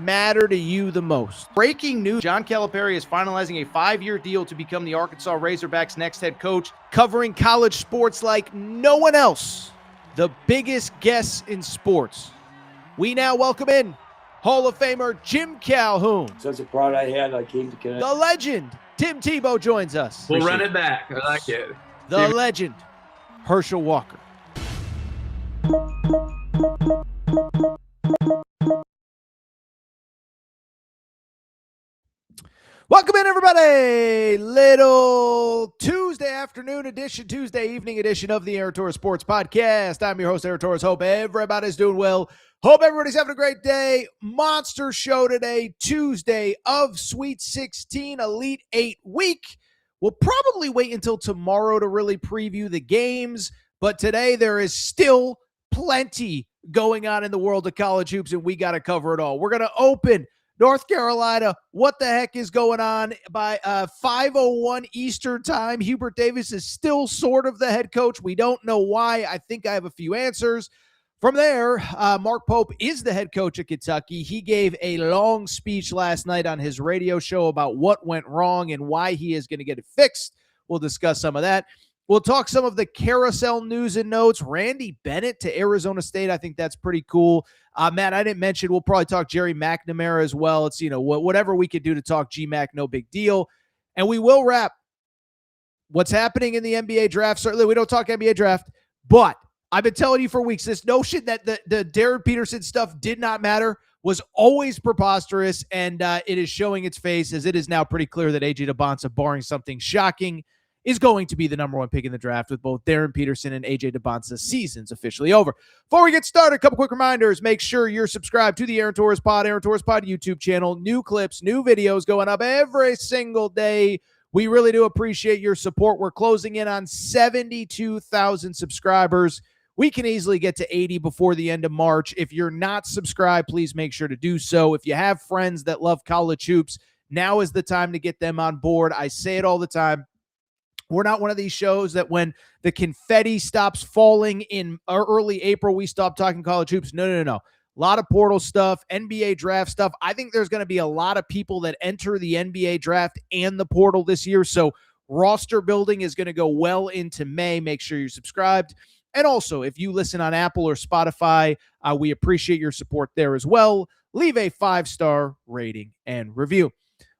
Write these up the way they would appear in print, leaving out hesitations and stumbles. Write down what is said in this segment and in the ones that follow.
matter to you the most? Breaking news, John Calipari is finalizing a 5-year deal to become the Arkansas Razorbacks' next head coach, covering college sports like no one else. The biggest guests in sports. We now welcome in Hall of Famer Jim Calhoun. Such a pride I had, I came to connect. The legend, Tim Tebow, joins us. We'll run it back. I like it. The legend, Herschel Walker. Welcome in, everybody. Little Tuesday afternoon edition, Tuesday evening edition of the Aaron Torres Sports Podcast. I'm your host, Aaron Torres. Hope everybody's doing well. Hope everybody's having a great day. Monster show today, Tuesday of Sweet 16 Elite 8 week. We'll probably wait until tomorrow to really preview the games, but today there is still plenty going on in the world of college hoops, and we got to cover it all. We're going to open North Carolina. What the heck is going on? By 5:01 Eastern time, Hubert Davis is still sort of the head coach. We don't know why. I think I have a few answers. From there, Mark Pope is the head coach of Kentucky. He gave a long speech last night on his radio show about what went wrong and why he is going to get it fixed. We'll discuss some of that. We'll talk some of the carousel news and notes. Randy Bennett to Arizona State. I think that's pretty cool. Matt, I didn't mention, we'll probably talk Jerry McNamara as well. It's, whatever we could do to talk GMAC, no big deal. And we will wrap what's happening in the NBA draft. Certainly we don't talk NBA draft, but I've been telling you for weeks, this notion that the Darryn Peterson stuff did not matter was always preposterous, and it is showing its face as it is now pretty clear that AJ Debonsa, barring something shocking, is going to be the number one pick in the draft with both Darryn Peterson and AJ Debonsa's seasons officially over. Before we get started, a couple quick reminders. Make sure you're subscribed to the Aaron Torres Pod YouTube channel. New clips, new videos going up every single day. We really do appreciate your support. We're closing in on 72,000 subscribers. We can easily get to 80 before the end of March. If you're not subscribed, please make sure to do so. If you have friends that love college hoops, now is the time to get them on board. I say it all the time. We're not one of these shows that when the confetti stops falling in early April, we stop talking college hoops. No. A lot of portal stuff, NBA draft stuff. I think there's going to be a lot of people that enter the NBA draft and the portal this year. So roster building is going to go well into May. Make sure you're subscribed. And also, if you listen on Apple or Spotify, we appreciate your support there as well. Leave a 5-star rating and review.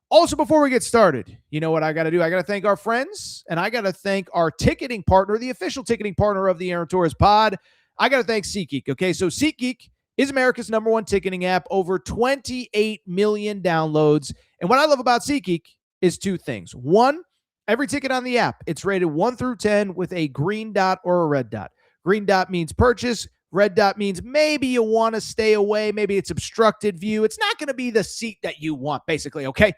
Also, before we get started, you know what I got to do? I got to thank our friends, and I got to thank our ticketing partner, the official ticketing partner of the Aaron Torres Pod. I got to thank SeatGeek, okay? So SeatGeek is America's number one ticketing app, over 28 million downloads. And what I love about SeatGeek is two things. One, every ticket on the app, it's rated 1 through 10 with a green dot or a red dot. Green dot means purchase. Red dot means maybe you want to stay away. Maybe it's obstructed view. It's not going to be the seat that you want, basically, okay?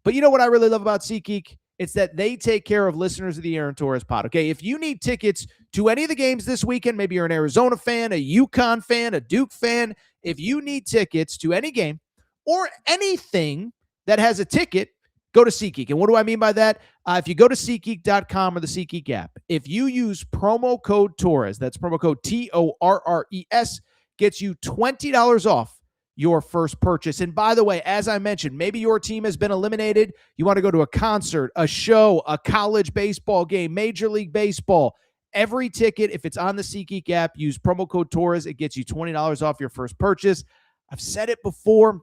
But you know what I really love about SeatGeek? It's that they take care of listeners of the Aaron Torres Pod, okay? If you need tickets to any of the games this weekend, maybe you're an Arizona fan, a UConn fan, a Duke fan, if you need tickets to any game or anything that has a ticket, go to SeatGeek. And what do I mean by that? If you go to SeatGeek.com or the SeatGeek app, if you use promo code Torres, that's promo code TORRES, gets you $20 off your first purchase. And by the way, as I mentioned, maybe your team has been eliminated. You want to go to a concert, a show, a college baseball game, Major League Baseball. Every ticket, if it's on the SeatGeek app, use promo code Torres. It gets you $20 off your first purchase. I've said it before.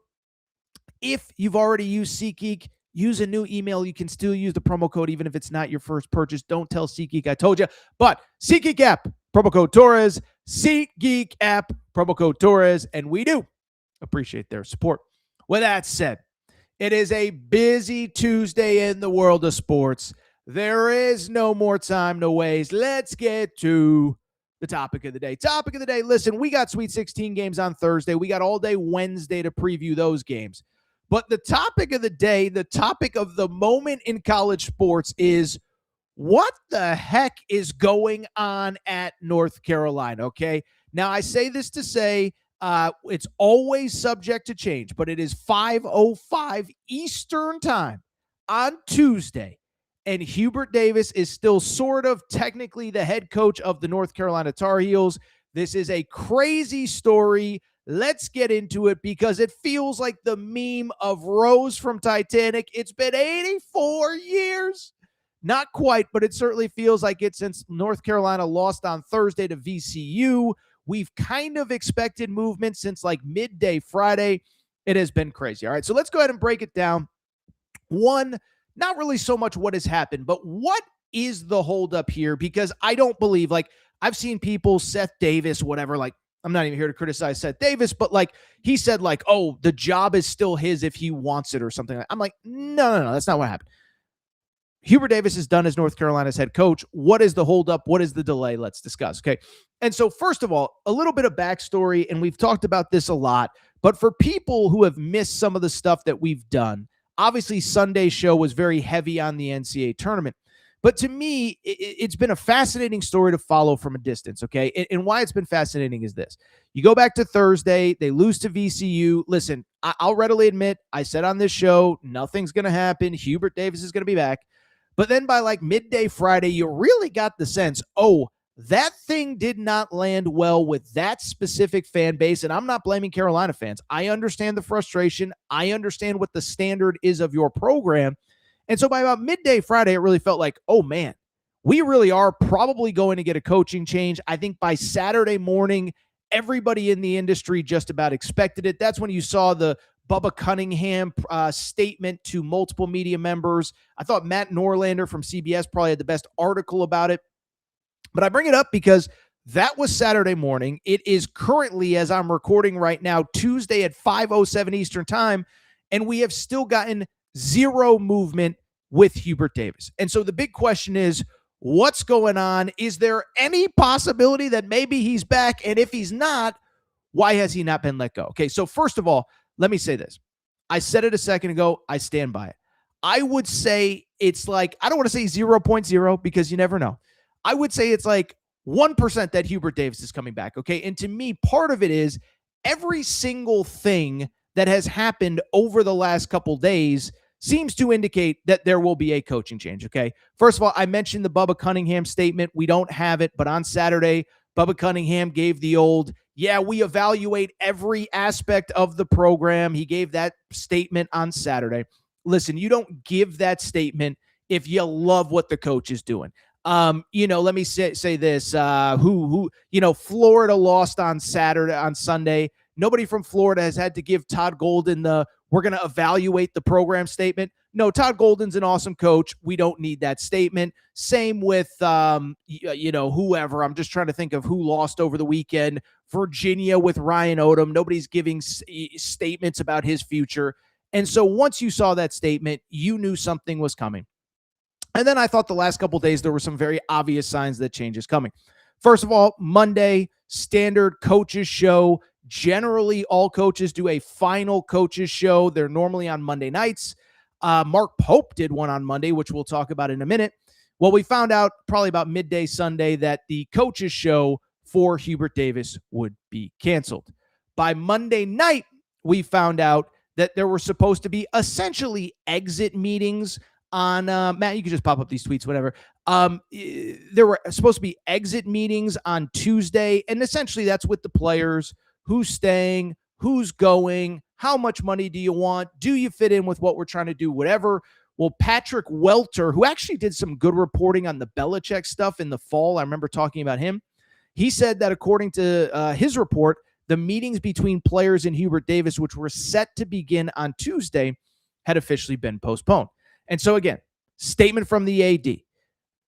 If you've already used SeatGeek, use a new email. You can still use the promo code even if it's not your first purchase. Don't tell SeatGeek I told you. But SeatGeek app, promo code Torres. SeatGeek app, promo code Torres. And we do appreciate their support. With that said, it is a busy Tuesday in the world of sports. There is no more time to waste. Let's get to the topic of the day. Topic of the day, listen, we got Sweet 16 games on Thursday. We got all day Wednesday to preview those games. But the topic of the day, the topic of the moment in college sports is what the heck is going on at North Carolina, okay? Now, I say this to say it's always subject to change, but it is 5:05 Eastern time on Tuesday, and Hubert Davis is still sort of technically the head coach of the North Carolina Tar Heels. This is a crazy story. Let's get into it because it feels like the meme of Rose from Titanic. It's been 84 years. Not quite, but it certainly feels like it since North Carolina lost on Thursday to VCU. We've kind of expected movement since like midday Friday. It has been crazy. All right, so let's go ahead and break it down. One, not really so much what has happened, but what is the holdup here? Because I don't believe, like, I've seen people, Seth Davis, whatever, like, I'm not even here to criticize Seth Davis, but like he said, like, oh, the job is still his if he wants it or something. I'm like, no, that's not what happened. Hubert Davis is done as North Carolina's head coach. What is the holdup? What is the delay? Let's discuss. Okay. And so, first of all, a little bit of backstory, and we've talked about this a lot, but for people who have missed some of the stuff that we've done, obviously Sunday's show was very heavy on the NCAA tournament. But to me, it's been a fascinating story to follow from a distance, okay? And why it's been fascinating is this. You go back to Thursday, they lose to VCU. Listen, I'll readily admit, I said on this show, nothing's going to happen. Hubert Davis is going to be back. But then by like midday Friday, you really got the sense, oh, that thing did not land well with that specific fan base. And I'm not blaming Carolina fans. I understand the frustration. I understand what the standard is of your program. And so by about midday Friday, it really felt like, oh, man, we really are probably going to get a coaching change. I think by Saturday morning, everybody in the industry just about expected it. That's when you saw the Bubba Cunningham statement to multiple media members. I thought Matt Norlander from CBS probably had the best article about it. But I bring it up because that was Saturday morning. It is currently, as I'm recording right now, Tuesday at 5:07 Eastern time, and we have still gotten zero movement with Hubert Davis. And so the big question is, what's going on? Is there any possibility that maybe he's back? And if he's not, why has he not been let go? Okay, so first of all, let me say this. I said it a second ago. I stand by it. I would say it's like, I don't want to say 0.0 because you never know. I would say it's like 1% that Hubert Davis is coming back, okay? And to me, part of it is every single thing that has happened over the last couple days seems to indicate that there will be a coaching change, okay? First of all, I mentioned the Bubba Cunningham statement. We don't have it, but on Saturday, Bubba Cunningham gave the old, yeah, we evaluate every aspect of the program. He gave that statement on Saturday. Listen, you don't give that statement if you love what the coach is doing. Let me say this, Florida lost on Sunday. Nobody from Florida has had to give Todd Golden we're going to evaluate the program statement. No, Todd Golden's an awesome coach. We don't need that statement. Same with, whoever. I'm just trying to think of who lost over the weekend. Virginia with Ryan Odom. Nobody's giving statements about his future. And so once you saw that statement, you knew something was coming. And then I thought the last couple of days, there were some very obvious signs that change is coming. First of all, Monday, standard coaches show. Generally, all coaches do a final coaches show. They're normally on Monday nights. Mark Pope did one on Monday, which we'll talk about in a minute. Well, we found out probably about midday Sunday that the coaches show for Hubert Davis would be canceled. By Monday night, we found out that there were supposed to be essentially exit meetings on Matt, you can just pop up these tweets, whatever. There were supposed to be exit meetings on Tuesday, and essentially that's with the players. Who's staying? Who's going? How much money do you want? Do you fit in with what we're trying to do? Whatever. Well, Patrick Welter, who actually did some good reporting on the Belichick stuff in the fall, I remember talking about him. He said that according to his report, the meetings between players and Hubert Davis, which were set to begin on Tuesday, had officially been postponed. And so again, statement from the AD,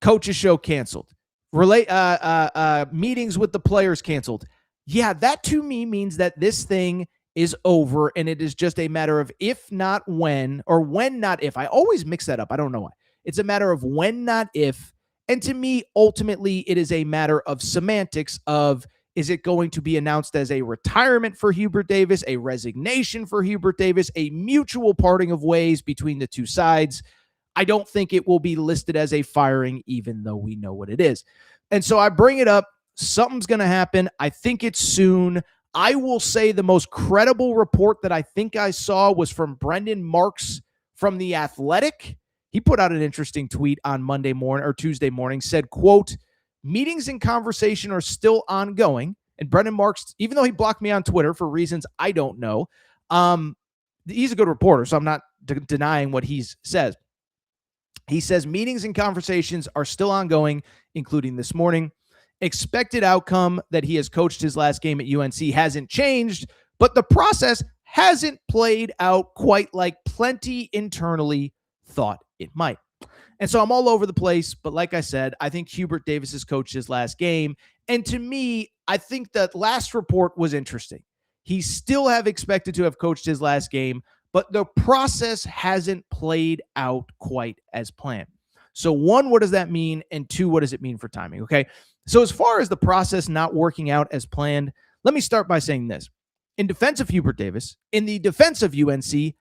coaches show canceled, meetings with the players canceled. Yeah, that to me means that this thing is over, and it is just a matter of if not when, or when not if. I always mix that up. I don't know why. It's a matter of when not if. And to me, ultimately, it is a matter of semantics of, is it going to be announced as a retirement for Hubert Davis, a resignation for Hubert Davis, a mutual parting of ways between the two sides? I don't think it will be listed as a firing, even though we know what it is. And so I bring it up. Something's going to happen. I think it's soon. I will say the most credible report that I think I saw was from Brendan Marks from The Athletic. He put out an interesting tweet on Monday morning or Tuesday morning, said, quote, meetings and conversation are still ongoing. And Brendan Marks, even though he blocked me on Twitter for reasons I don't know, he's a good reporter, so I'm not denying what he says. He says meetings and conversations are still ongoing, including this morning. Expected outcome that he has coached his last game at UNC hasn't changed, but the process hasn't played out quite like plenty internally thought it might. And so I'm all over the place, but like I said, I think Hubert Davis has coached his last game. And to me, I think that last report was interesting. He still have expected to have coached his last game, but the process hasn't played out quite as planned. So one, what does that mean? And two, what does it mean for timing? Okay. So as far as the process not working out as planned, let me start by saying this. In defense of Hubert Davis, in the defense of UNC,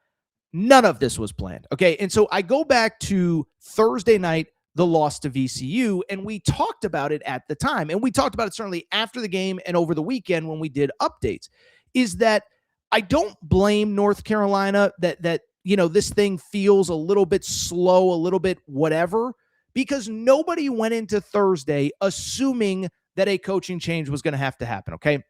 none of this was planned. Okay. And so I go back to Thursday night, the loss to VCU, and we talked about it at the time. And we talked about it certainly after the game and over the weekend when we did updates, is that I don't blame North Carolina that this thing feels a little bit slow, a little bit whatever, because nobody went into Thursday assuming that a coaching change was going to have to happen. Okay.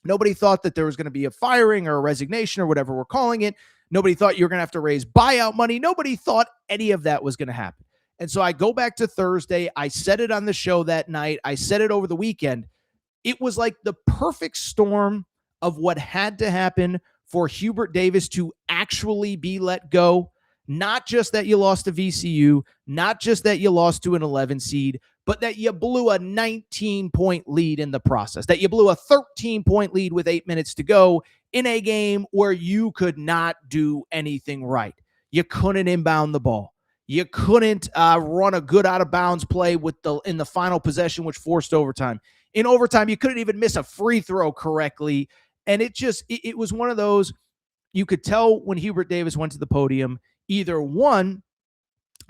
Nobody thought that there was going to be a firing or a resignation or whatever we're calling it. Nobody thought you were going to have to raise buyout money. Nobody thought any of that was going to happen. And so I go back to Thursday. I said it on the show that night. I said it over the weekend. It was like the perfect storm of what had to happen for Hubert Davis to actually be let go. Not just that you lost to VCU, not just that you lost to an 11 seed, but that you blew a 19-point lead in the process, that you blew a 13-point lead with 8 minutes to go in a game where you could not do anything right. You couldn't inbound the ball. You couldn't run a good out-of-bounds play in the final possession, which forced overtime. In overtime, you couldn't even miss a free throw correctly. And it was one of those, you could tell when Hubert Davis went to the podium, either one,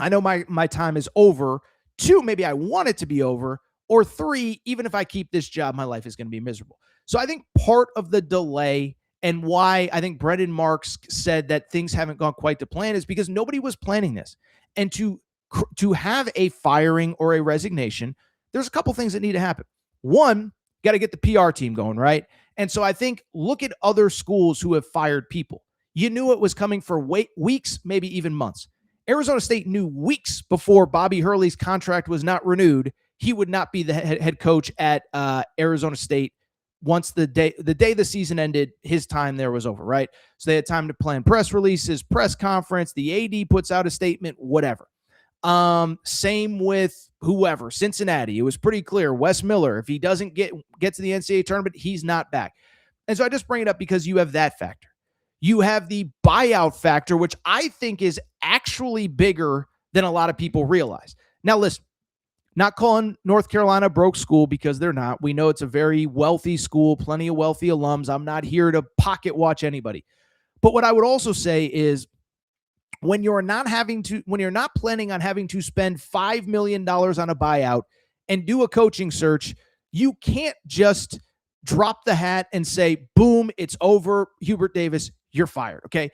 I know my time is over. Two, maybe I want it to be over. Or three, even if I keep this job, my life is going to be miserable. So I think part of the delay and why I think Brendan Marks said that things haven't gone quite to plan is because nobody was planning this. And to have a firing or a resignation, there's a couple things that need to happen. One, got to get the PR team going, right? And so I think look at other schools who have fired people. You knew it was coming for weeks, maybe even months. Arizona State knew weeks before Bobby Hurley's contract was not renewed, he would not be the head coach at Arizona State once the day the season ended, his time there was over, right? So they had time to plan press releases, press conference, the AD puts out a statement, whatever. Same with whoever, Cincinnati. It was pretty clear. Wes Miller, if he doesn't get to the NCAA tournament, he's not back. And so I just bring it up because you have that factor. You have the buyout factor, which I think is actually bigger than a lot of people realize. Now, listen, not calling North Carolina broke school because they're not. We know it's a very wealthy school, plenty of wealthy alums. I'm not here to pocket watch anybody. But what I would also say is when you're not planning on having to spend $5 million on a buyout and do a coaching search, you can't just drop the hat and say, boom, it's over. Hubert Davis, you're fired. Okay.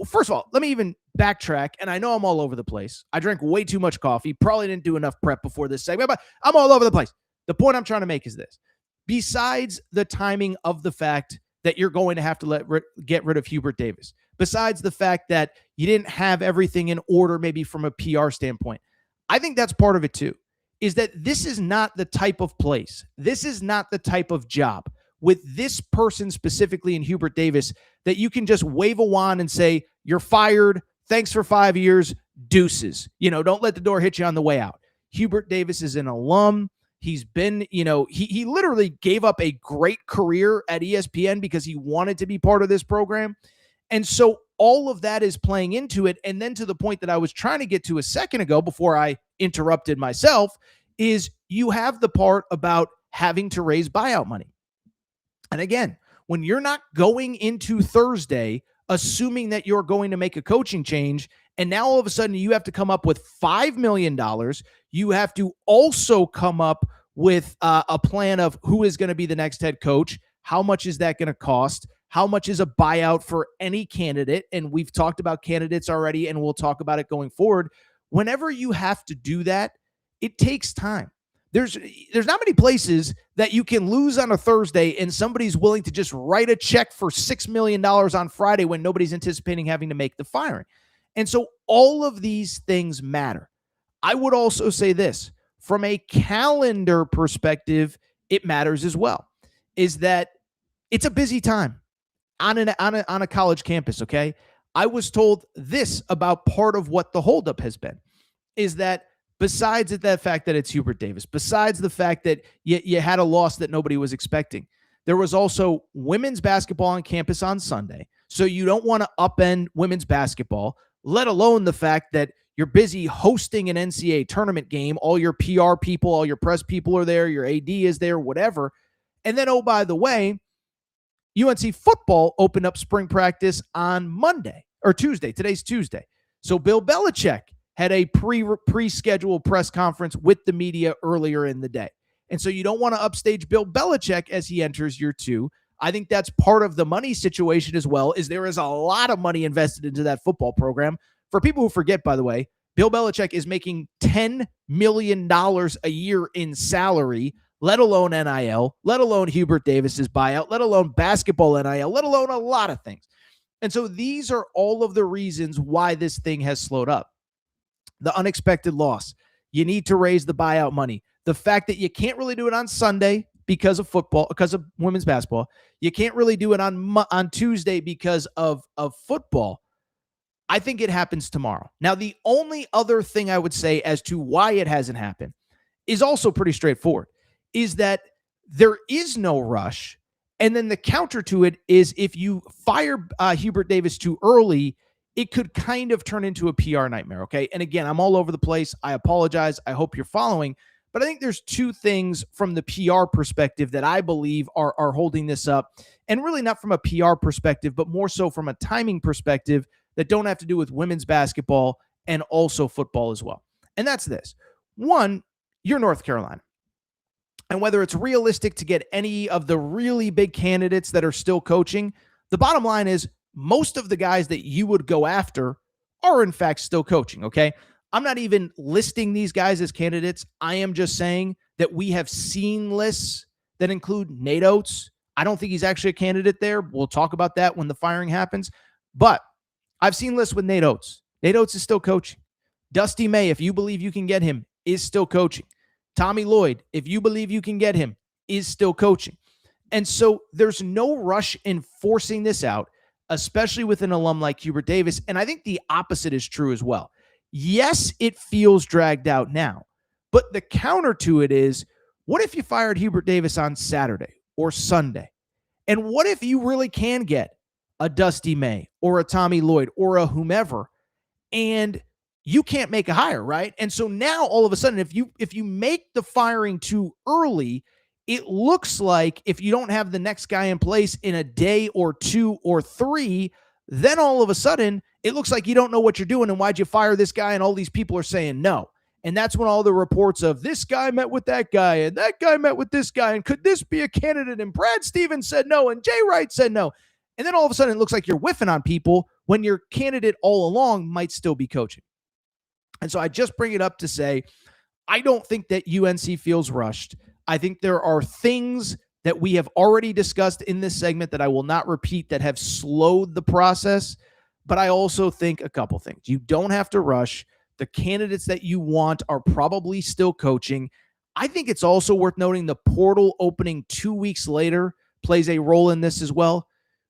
First of all, let me even backtrack. And I know I'm all over the place. I drank way too much coffee. Probably didn't do enough prep before this segment, but I'm all over the place. The point I'm trying to make is this. Besides the timing of the fact that you're going to have to get rid of Hubert Davis, besides the fact that you didn't have everything in order, maybe from a PR standpoint, I think that's part of it too, is that this is not the type of place. This is not the type of job with this person specifically in Hubert Davis that you can just wave a wand and say, you're fired. Thanks for 5 years. Deuces. Don't let the door hit you on the way out. Hubert Davis is an alum. He's been, he literally gave up a great career at ESPN because he wanted to be part of this program. And so all of that is playing into it. And then to the point that I was trying to get to a second ago before I interrupted myself is you have the part about having to raise buyout money. And again, when you're not going into Thursday assuming that you're going to make a coaching change, and now all of a sudden you have to come up with $5 million, you have to also come up with a plan of who is going to be the next head coach, how much is that going to cost, how much is a buyout for any candidate, and we've talked about candidates already, and we'll talk about it going forward. Whenever you have to do that, it takes time. There's not many places that you can lose on a Thursday and somebody's willing to just write a check for $6 million on Friday when nobody's anticipating having to make the firing. And so all of these things matter. I would also say this, from a calendar perspective, it matters as well, is that it's a busy time on a college campus, okay? I was told this about part of what the holdup has been, is that besides the fact that it's Hubert Davis, besides the fact that you had a loss that nobody was expecting, there was also women's basketball on campus on Sunday. So you don't want to upend women's basketball, let alone the fact that you're busy hosting an NCAA tournament game. All your PR people, all your press people are there. Your AD is there, whatever. And then, oh, by the way, UNC football opened up spring practice on Monday or Tuesday. Today's Tuesday. So Bill Belichick had a pre-scheduled press conference with the media earlier in the day. And so you don't want to upstage Bill Belichick as he enters year 2. I think that's part of the money situation as well, is there is a lot of money invested into that football program. For people who forget, by the way, Bill Belichick is making $10 million a year in salary, let alone NIL, let alone Hubert Davis's buyout, let alone basketball NIL, let alone a lot of things. And so these are all of the reasons why this thing has slowed up. The unexpected loss. You need to raise the buyout money. The fact that you can't really do it on Sunday because of football, because of women's basketball. You can't really do it on Tuesday because of football. I think it happens tomorrow. Now, the only other thing I would say as to why it hasn't happened is also pretty straightforward, is that there is no rush. And then the counter to it is if you fire Hubert Davis too early, it could kind of turn into a PR nightmare, okay? And again, I'm all over the place. I apologize. I hope you're following. But I think there's two things from the PR perspective that I believe are holding this up. And really not from a PR perspective, but more so from a timing perspective that don't have to do with women's basketball and also football as well. And that's this. One, you're North Carolina. And whether it's realistic to get any of the really big candidates that are still coaching, the bottom line is most of the guys that you would go after are in fact still coaching, okay? I'm not even listing these guys as candidates. I am just saying that we have seen lists that include Nate Oates. I don't think he's actually a candidate there. We'll talk about that when the firing happens. But I've seen lists with Nate Oates. Nate Oates is still coaching. Dusty May, if you believe you can get him, is still coaching. Tommy Lloyd, if you believe you can get him, is still coaching. And so there's no rush in forcing this out, especially with an alum like Hubert Davis. And I think the opposite is true as well. Yes, it feels dragged out now, but the counter to it is, what if you fired Hubert Davis on Saturday or Sunday? And what if you really can get a Dusty May or a Tommy Lloyd or a whomever, and you can't make a hire, right? And so now all of a sudden, if you make the firing too early, it looks like if you don't have the next guy in place in a day or 2 or 3, then all of a sudden it looks like you don't know what you're doing and why'd you fire this guy, and all these people are saying no. And that's when all the reports of this guy met with that guy and that guy met with this guy and could this be a candidate, and Brad Stevens said no and Jay Wright said no. And then all of a sudden it looks like you're whiffing on people when your candidate all along might still be coaching. And so I just bring it up to say, I don't think that UNC feels rushed. I think there are things that we have already discussed in this segment that I will not repeat that have slowed the process. But I also think a couple things. You don't have to rush. The candidates that you want are probably still coaching. I think it's also worth noting the portal opening 2 weeks later plays a role in this as well.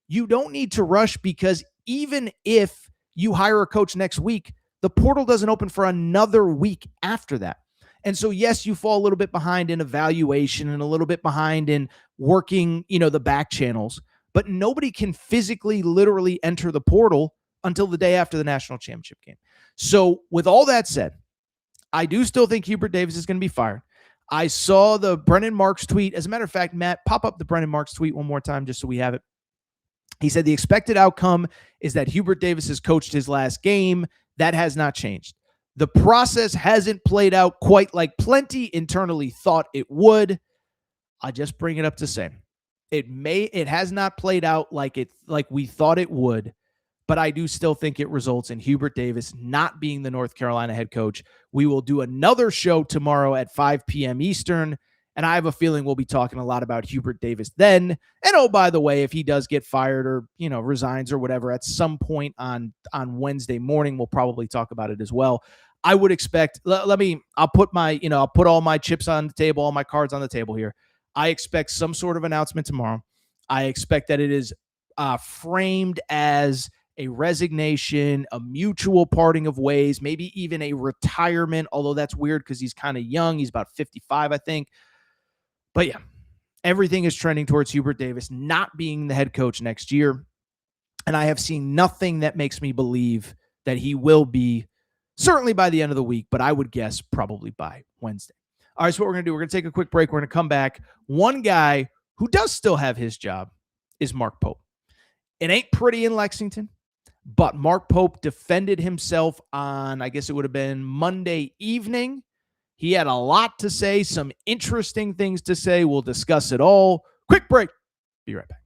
You don't need to rush, because even if you hire a coach next week, the portal doesn't open for another week after that. And so, yes, you fall a little bit behind in evaluation and a little bit behind in working, the back channels, but nobody can physically, literally enter the portal until the day after the national championship game. So with all that said, I do still think Hubert Davis is going to be fired. I saw the Brennan Marks tweet. As a matter of fact, Matt, pop up the Brennan Marks tweet one more time just so we have it. He said the expected outcome is that Hubert Davis has coached his last game. That has not changed. The process hasn't played out quite like plenty internally thought it would. I just bring it up to say it has not played out like we thought it would, but I do still think it results in Hubert Davis not being the North Carolina head coach. We will do another show tomorrow at 5 p.m. Eastern, and I have a feeling we'll be talking a lot about Hubert Davis then. And oh, by the way, if he does get fired or, resigns or whatever at some point on Wednesday morning, we'll probably talk about it as well. I would expect, I'll put all my chips on the table, all my cards on the table here. I expect some sort of announcement tomorrow. I expect that it is framed as a resignation, a mutual parting of ways, maybe even a retirement, although that's weird because he's kind of young. He's about 55, I think. But yeah, everything is trending towards Hubert Davis not being the head coach next year. And I have seen nothing that makes me believe that he will be, certainly by the end of the week, but I would guess probably by Wednesday. All right, so what we're going to do, we're going to take a quick break. We're going to come back. One guy who does still have his job is Mark Pope. It ain't pretty in Lexington, but Mark Pope defended himself on, I guess it would have been Monday evening. He had a lot to say, some interesting things to say. We'll discuss it all. Quick break. Be right back.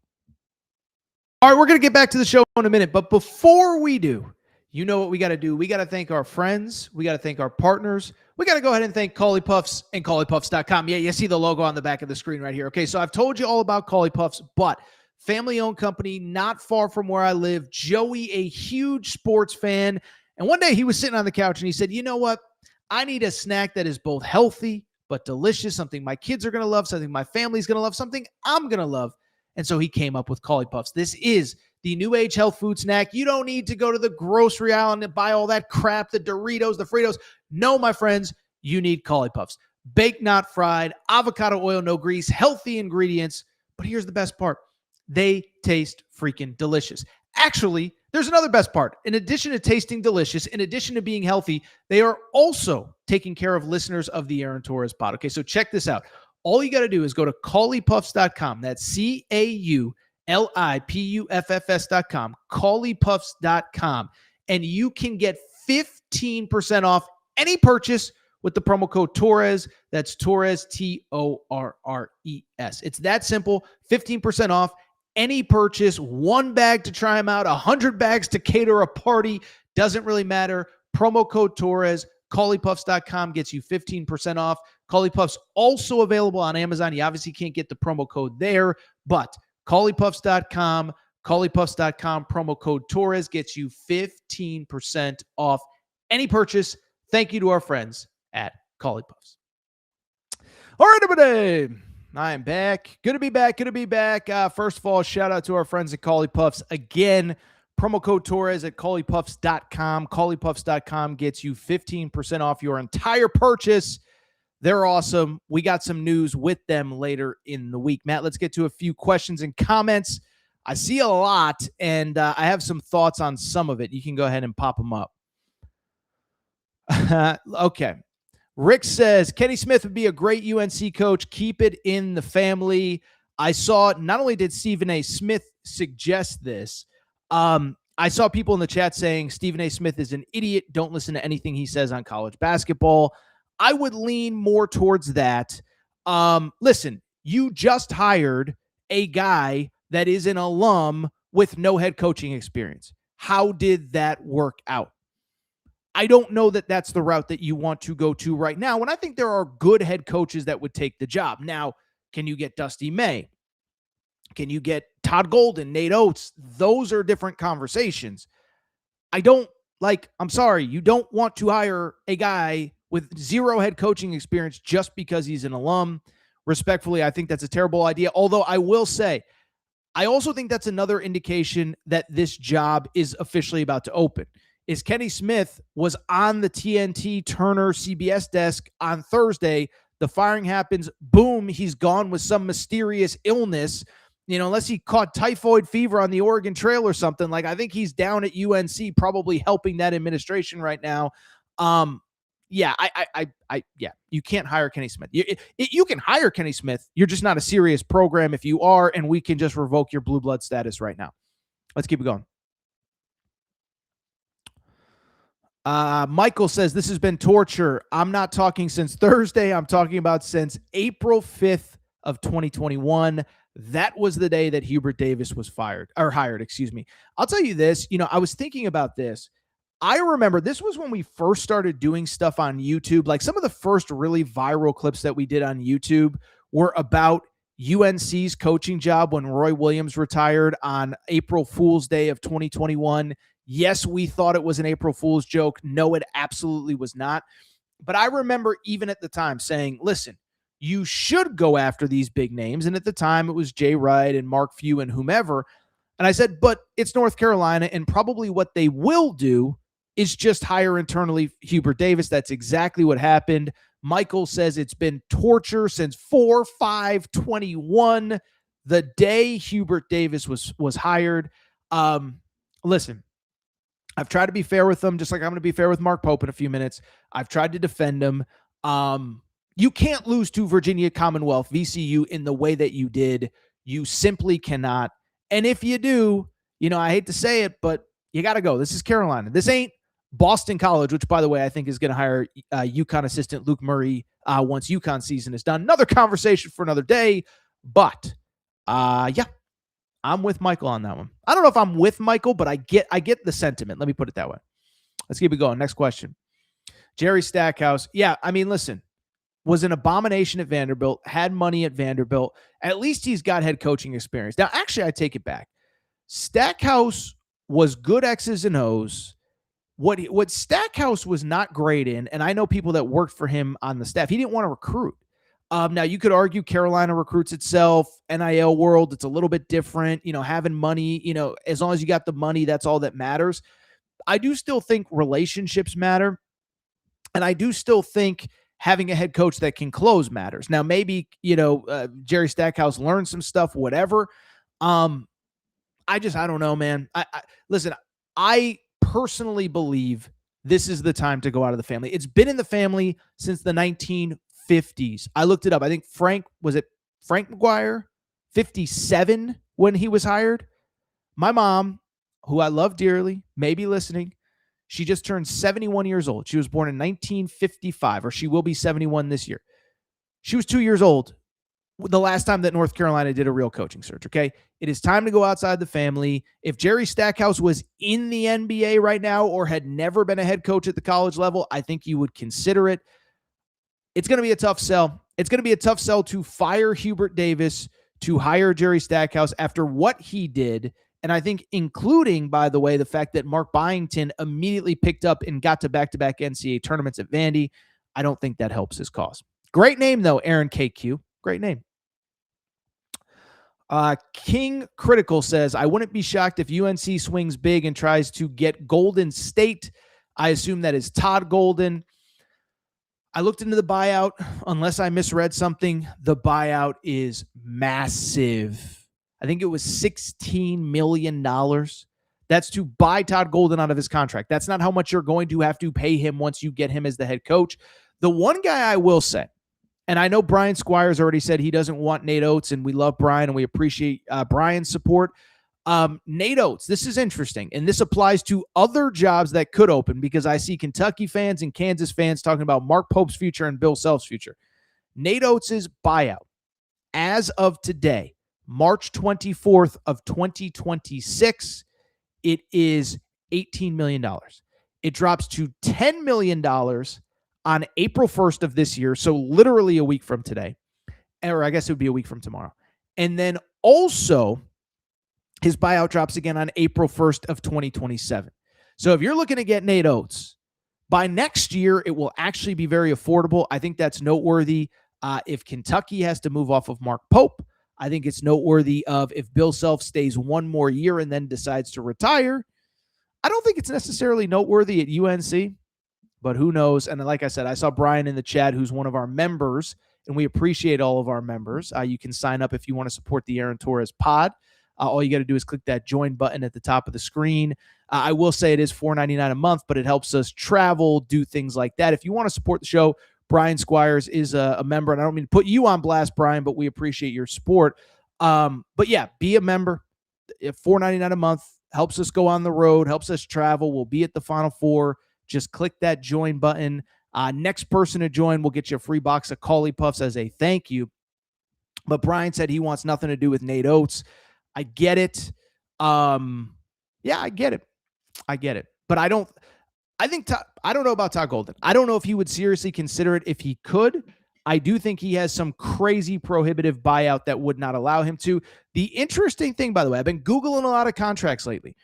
All right, we're going to get back to the show in a minute, but before we do, you know what we got to do. We got to thank our friends. We got to thank our partners. We got to go ahead and thank Cauley Puffs and CauleyPuffs.com. Yeah, you see the logo on the back of the screen right here. Okay, so I've told you all about Cauley Puffs, but family-owned company, not far from where I live. Joey, a huge sports fan, and one day he was sitting on the couch and he said, you know what? I need a snack that is both healthy but delicious, something my kids are going to love, something my family's going to love, something I'm going to love. And so he came up with Cauley Puffs. This is the new age health food snack. You don't need to go to the grocery aisle and buy all that crap, the Doritos, the Fritos. No, my friends, you need Cauley Puffs. Baked, not fried, avocado oil, no grease, healthy ingredients. But here's the best part. They taste freaking delicious. Actually, there's another best part. In addition to tasting delicious, in addition to being healthy, they are also taking care of listeners of the Aaron Torres pod. Okay, so check this out. All you got to do is go to CauleyPuffs.com. That's CauleyPuffs.com, CauleyPuffs.com, and you can get 15% off any purchase with the promo code Torres. That's Torres, Torres. It's that simple. 15% off any purchase. One bag to try them out, 100 bags to cater a party. Doesn't really matter. Promo code Torres. CauleyPuffs.com gets you 15% off. Cauley Puffs also available on Amazon. You obviously can't get the promo code there, but CauleyPuffs.com, CauleyPuffs.com, promo code Torres gets you 15% off any purchase. Thank you to our friends at Cauley Puffs. All right, everybody. I am back. Good to be back. First of all, shout out to our friends at Cauley Puffs. Again, promo code Torres at CauleyPuffs.com. CauleyPuffs.com gets you 15% off your entire purchase. They're awesome. We got some news with them later in the week. Matt, let's get to a few questions and comments. I see a lot, and I have some thoughts on some of it. You can go ahead and pop them up. Okay. Rick says, Kenny Smith would be a great UNC coach. Keep it in the family. I saw, not only did Stephen A. Smith suggest this, I saw people in the chat saying Stephen A. Smith is an idiot. Don't listen to anything he says on college basketball. I would lean more towards that. Listen, you just hired a guy that is an alum with no head coaching experience. How did that work out? I don't know that that's the route that you want to go to right now. And I think there are good head coaches that would take the job. Now, can you get Dusty May? Can you get Todd Golden, Nate Oates? Those are different conversations. I'm sorry, you don't want to hire a guy with zero head coaching experience just because he's an alum. Respectfully, I think that's a terrible idea. Although I will say, I also think that's another indication that this job is officially about to open. Is Kenny Smith was on the TNT Turner CBS desk on Thursday. The firing happens. Boom, he's gone with some mysterious illness. Unless he caught typhoid fever on the Oregon Trail or something. I think he's down at UNC probably helping that administration right now. Yeah, you can't hire Kenny Smith. You can hire Kenny Smith. You're just not a serious program if you are, and we can just revoke your blue blood status right now. Let's keep it going. Michael says, this has been torture. I'm not talking since Thursday. I'm talking about since April 5th of 2021. that was the day that Hubert Davis was hired. I'll tell you this, I was thinking about this. I remember this was when we first started doing stuff on YouTube. Like some of the first really viral clips that we did on YouTube were about UNC's coaching job when Roy Williams retired on April Fool's Day of 2021. Yes, we thought it was an April Fool's joke. No, it absolutely was not. But I remember even at the time saying, listen, you should go after these big names. And at the time, it was Jay Wright and Mark Few and whomever. And I said, but it's North Carolina, and probably what they will do is just hire internally Hubert Davis. That's exactly what happened. Michael says it's been torture since 4/5/21, the day Hubert Davis was hired. Listen, I've tried to be fair with them, just like I'm going to be fair with Mark Pope in a few minutes. I've tried to defend him. You can't lose to Virginia Commonwealth, VCU, in the way that you did. You simply cannot. And if you do, I hate to say it, but you got to go. This is Carolina. This ain't Boston College, which, by the way, I think is going to hire UConn assistant Luke Murray once UConn season is done. Another conversation for another day. But, yeah, I'm with Michael on that one. I don't know if I'm with Michael, but I get the sentiment. Let me put it that way. Let's keep it going. Next question. Jerry Stackhouse. Yeah, I mean, listen, was an abomination at Vanderbilt, had money at Vanderbilt. At least he's got head coaching experience. Now, actually, I take it back. Stackhouse was good X's and O's. What Stackhouse was not great in, and I know people that worked for him on the staff, he didn't want to recruit. Now, you could argue Carolina recruits itself, NIL world, it's a little bit different, having money, as long as you got the money, that's all that matters. I do still think relationships matter, and I do still think having a head coach that can close matters. Now, maybe, Jerry Stackhouse learned some stuff, whatever. I don't know, man. Listen, I personally believe this is the time to go out of the family. It's been in the family since the 1950s. I looked it up. I think Frank McGuire, 57 when he was hired. My mom, who I love dearly, may be listening. She just turned 71 years old. She was born in 1955, or she will be 71 this year. She was 2 years old the last time that North Carolina did a real coaching search, okay? It is time to go outside the family. If Jerry Stackhouse was in the NBA right now or had never been a head coach at the college level, I think you would consider it. It's going to be a tough sell. It's going to be a tough sell to fire Hubert Davis, to hire Jerry Stackhouse after what he did. And I think including, by the way, the fact that Mark Byington immediately picked up and got to back-to-back NCAA tournaments at Vandy. I don't think that helps his cause. Great name, though, Aaron KQ. Great name. King Critical says, I wouldn't be shocked if UNC swings big and tries to get Golden State. I assume that is Todd Golden. I looked into the buyout. Unless I misread something, the buyout is massive. I think it was $16 million. That's to buy Todd Golden out of his contract. That's not how much you're going to have to pay him once you get him as the head coach. The one guy I will say, and I know Brian Squires already said he doesn't want Nate Oates, and we love Brian, and we appreciate Brian's support. Nate Oates, this is interesting, and this applies to other jobs that could open, because I see Kentucky fans and Kansas fans talking about Mark Pope's future and Bill Self's future. Nate Oates' buyout, as of today, March 24th of 2026, it is $18 million. It drops to $10 million on April 1st of this year, so literally a week from today, or I guess it would be a week from tomorrow. And then also, his buyout drops again on April 1st of 2027. So if you're looking to get Nate Oates, by next year, it will actually be very affordable. I think that's noteworthy. If Kentucky has to move off of Mark Pope, I think it's noteworthy of if Bill Self stays one more year and then decides to retire. I don't think it's necessarily noteworthy at UNC. But who knows? And like I said, I saw Brian in the chat, who's one of our members, and we appreciate all of our members. You can sign up if you want to support the Aaron Torres pod. All you got to do is click that join button at the top of the screen. I will say it is $4.99 a month, but it helps us travel, do things like that. If you want to support the show, Brian Squires is a member, and I don't mean to put you on blast, Brian, but we appreciate your support. But yeah, be a member. $4.99 a month helps us go on the road, helps us travel. We'll be at the Final Four. Just click that join button. Next person to join will get you a free box of Cauli Puffs as a thank you. But Brian said he wants nothing to do with Nate Oates. I get it. Yeah, I get it. But I don't know about Todd Golden. I don't know if he would seriously consider it if he could. I do think he has some crazy prohibitive buyout that would not allow him to. The interesting thing, by the way, I've been Googling a lot of contracts lately.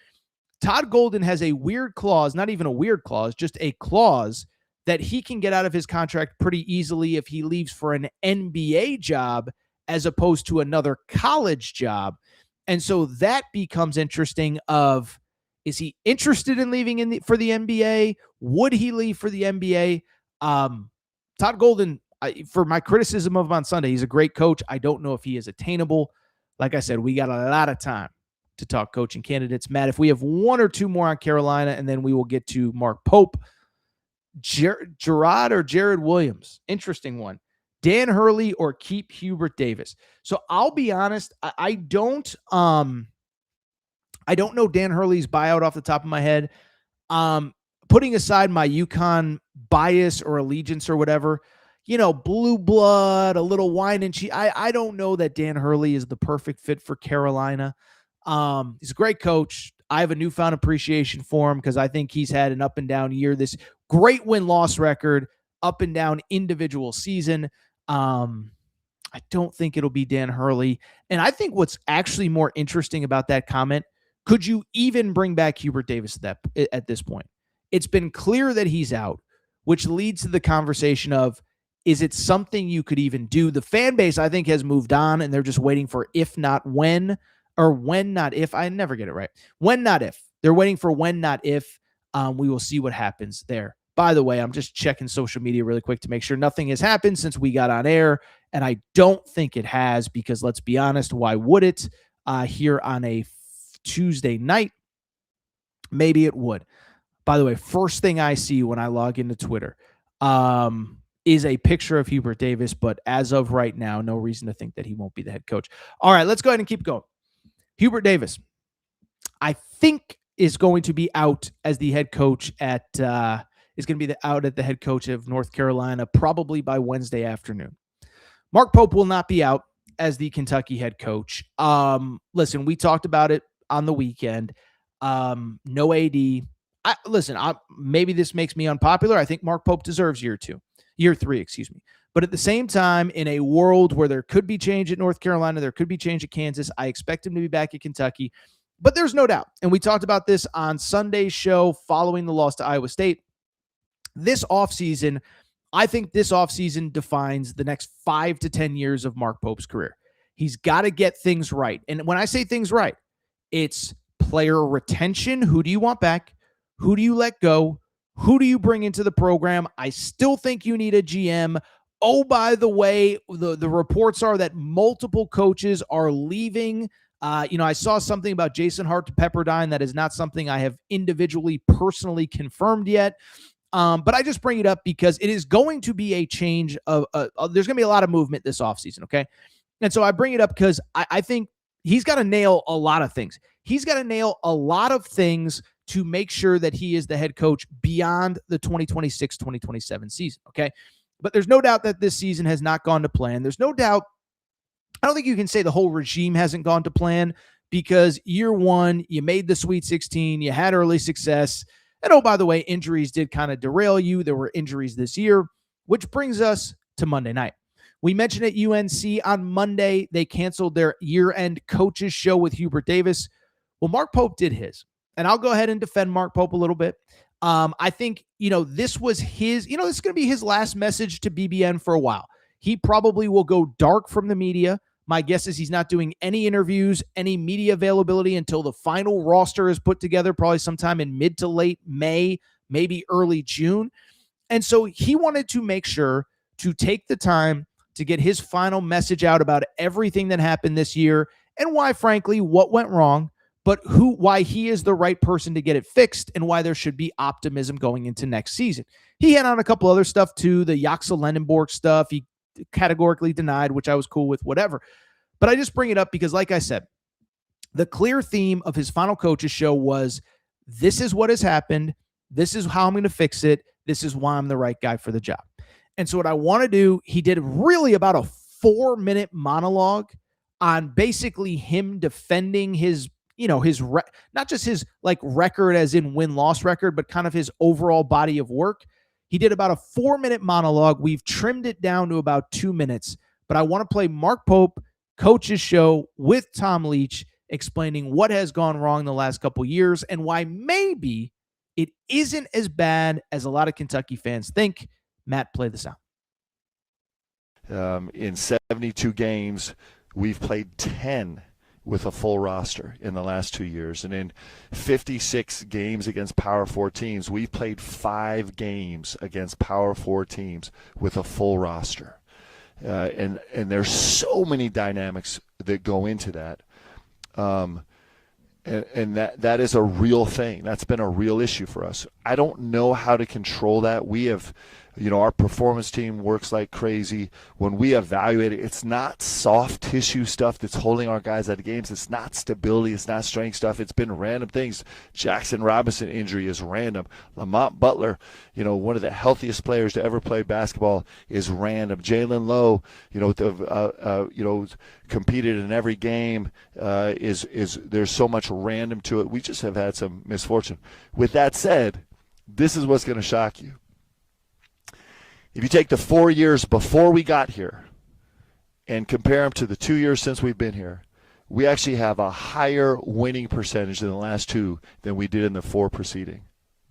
Todd Golden has a weird clause, not even a weird clause, just a clause that he can get out of his contract pretty easily if he leaves for an NBA job as opposed to another college job. And so that becomes interesting of, is he interested in leaving for the NBA? Would he leave for the NBA? Todd Golden, for my criticism of him on Sunday, he's a great coach. I don't know if he is attainable. Like I said, we got a lot of time to talk coaching candidates. Matt, if we have one or two more on Carolina, and then we will get to Mark Pope, Gerard or Jared Williams. Interesting one. Dan Hurley or keep Hubert Davis. So I'll be honest, I don't know Dan Hurley's buyout off the top of my head. Putting aside my UConn bias or allegiance or whatever, blue blood, a little wine and cheese. I don't know that Dan Hurley is the perfect fit for Carolina. He's a great coach. I have a newfound appreciation for him because I think he's had an up and down year. This great win-loss record, up and down individual season. I don't think it'll be Dan Hurley. And I think what's actually more interesting about that comment, could you even bring back Hubert Davis at this point? It's been clear that he's out, which leads to the conversation of, is it something you could even do? The fan base, I think, has moved on, and they're just waiting for if not when, or when not if. I never get it right. When not if. They're waiting for when not if. We will see what happens there. By the way, I'm just checking social media really quick to make sure nothing has happened since we got on air, and I don't think it has because, let's be honest, why would it here on a Tuesday night? Maybe it would. By the way, first thing I see when I log into Twitter is a picture of Hubert Davis, but as of right now, no reason to think that he won't be the head coach. All right, let's go ahead and keep going. Hubert Davis, I think, is going to be out as the head coach out at the head coach of North Carolina probably by Wednesday afternoon. Mark Pope will not be out as the Kentucky head coach. Listen, we talked about it on the weekend. No AD. Maybe this makes me unpopular. I think Mark Pope deserves year three. But at the same time, in a world where there could be change at North Carolina, there could be change at Kansas, I expect him to be back at Kentucky. But there's no doubt, and we talked about this on Sunday's show following the loss to Iowa State. This offseason, I think this offseason defines the next 5 to 10 years of Mark Pope's career. He's got to get things right. And when I say things right, it's player retention. Who do you want back? Who do you let go? Who do you bring into the program? I still think you need a GM. Oh, by the way, the reports are that multiple coaches are leaving. I saw something about Jason Hart to Pepperdine. That is not something I have individually, personally confirmed yet. But I just bring it up because it is going to be a change of there's going to be a lot of movement this offseason, okay? And so I bring it up because I think he's got to nail a lot of things. He's got to nail a lot of things to make sure that he is the head coach beyond the 2026-2027 season, okay? But there's no doubt that this season has not gone to plan. There's no doubt, I don't think you can say the whole regime hasn't gone to plan because year one, you made the Sweet 16, you had early success. And oh, by the way, injuries did kind of derail you. There were injuries this year, which brings us to Monday night. We mentioned at UNC on Monday, they canceled their year-end coaches show with Hubert Davis. Well, Mark Pope did his. And I'll go ahead and defend Mark Pope a little bit. I think, this was his, this is going to be his last message to BBN for a while. He probably will go dark from the media. My guess is he's not doing any interviews, any media availability until the final roster is put together, probably sometime in mid to late May, maybe early June. And so he wanted to make sure to take the time to get his final message out about everything that happened this year and why, frankly, what went wrong, but why he is the right person to get it fixed and why there should be optimism going into next season. He had on a couple other stuff too, the Yaxel Lendenborg stuff. He categorically denied, which I was cool with, whatever. But I just bring it up because, like I said, the clear theme of his final coaches show was, this is what has happened. This is how I'm going to fix it. This is why I'm the right guy for the job. And so what I want to do, he did really about a 4-minute monologue on basically him defending his, not just his like record as in win-loss record, but kind of his overall body of work. He did about a 4-minute monologue. We've trimmed it down to about 2 minutes, but I want to play Mark Pope, Coach's Show with Tom Leach, explaining what has gone wrong the last couple years and why maybe it isn't as bad as a lot of Kentucky fans think. Matt, play this out. In 72 games, we've played 10 with a full roster in the last 2 years. And in 56 games against Power 4 teams, we've played 5 games against Power 4 teams with a full roster. And there's so many dynamics that go into that. And that is a real thing. That's been a real issue for us. I don't know how to control that. We have, our performance team works like crazy. When we evaluate it, it's not soft tissue stuff that's holding our guys out of games. It's not stability. It's not strength stuff. It's been random things. Jackson Robinson injury is random. Lamont Butler, one of the healthiest players to ever play basketball, is random. Jalen Lowe, competed in every game. Is there's so much random to it. We just have had some misfortune. With that said, this is what's going to shock you. If you take the 4 years before we got here and compare them to the 2 years since we've been here, we actually have a higher winning percentage in the last 2 than we did in the 4 preceding.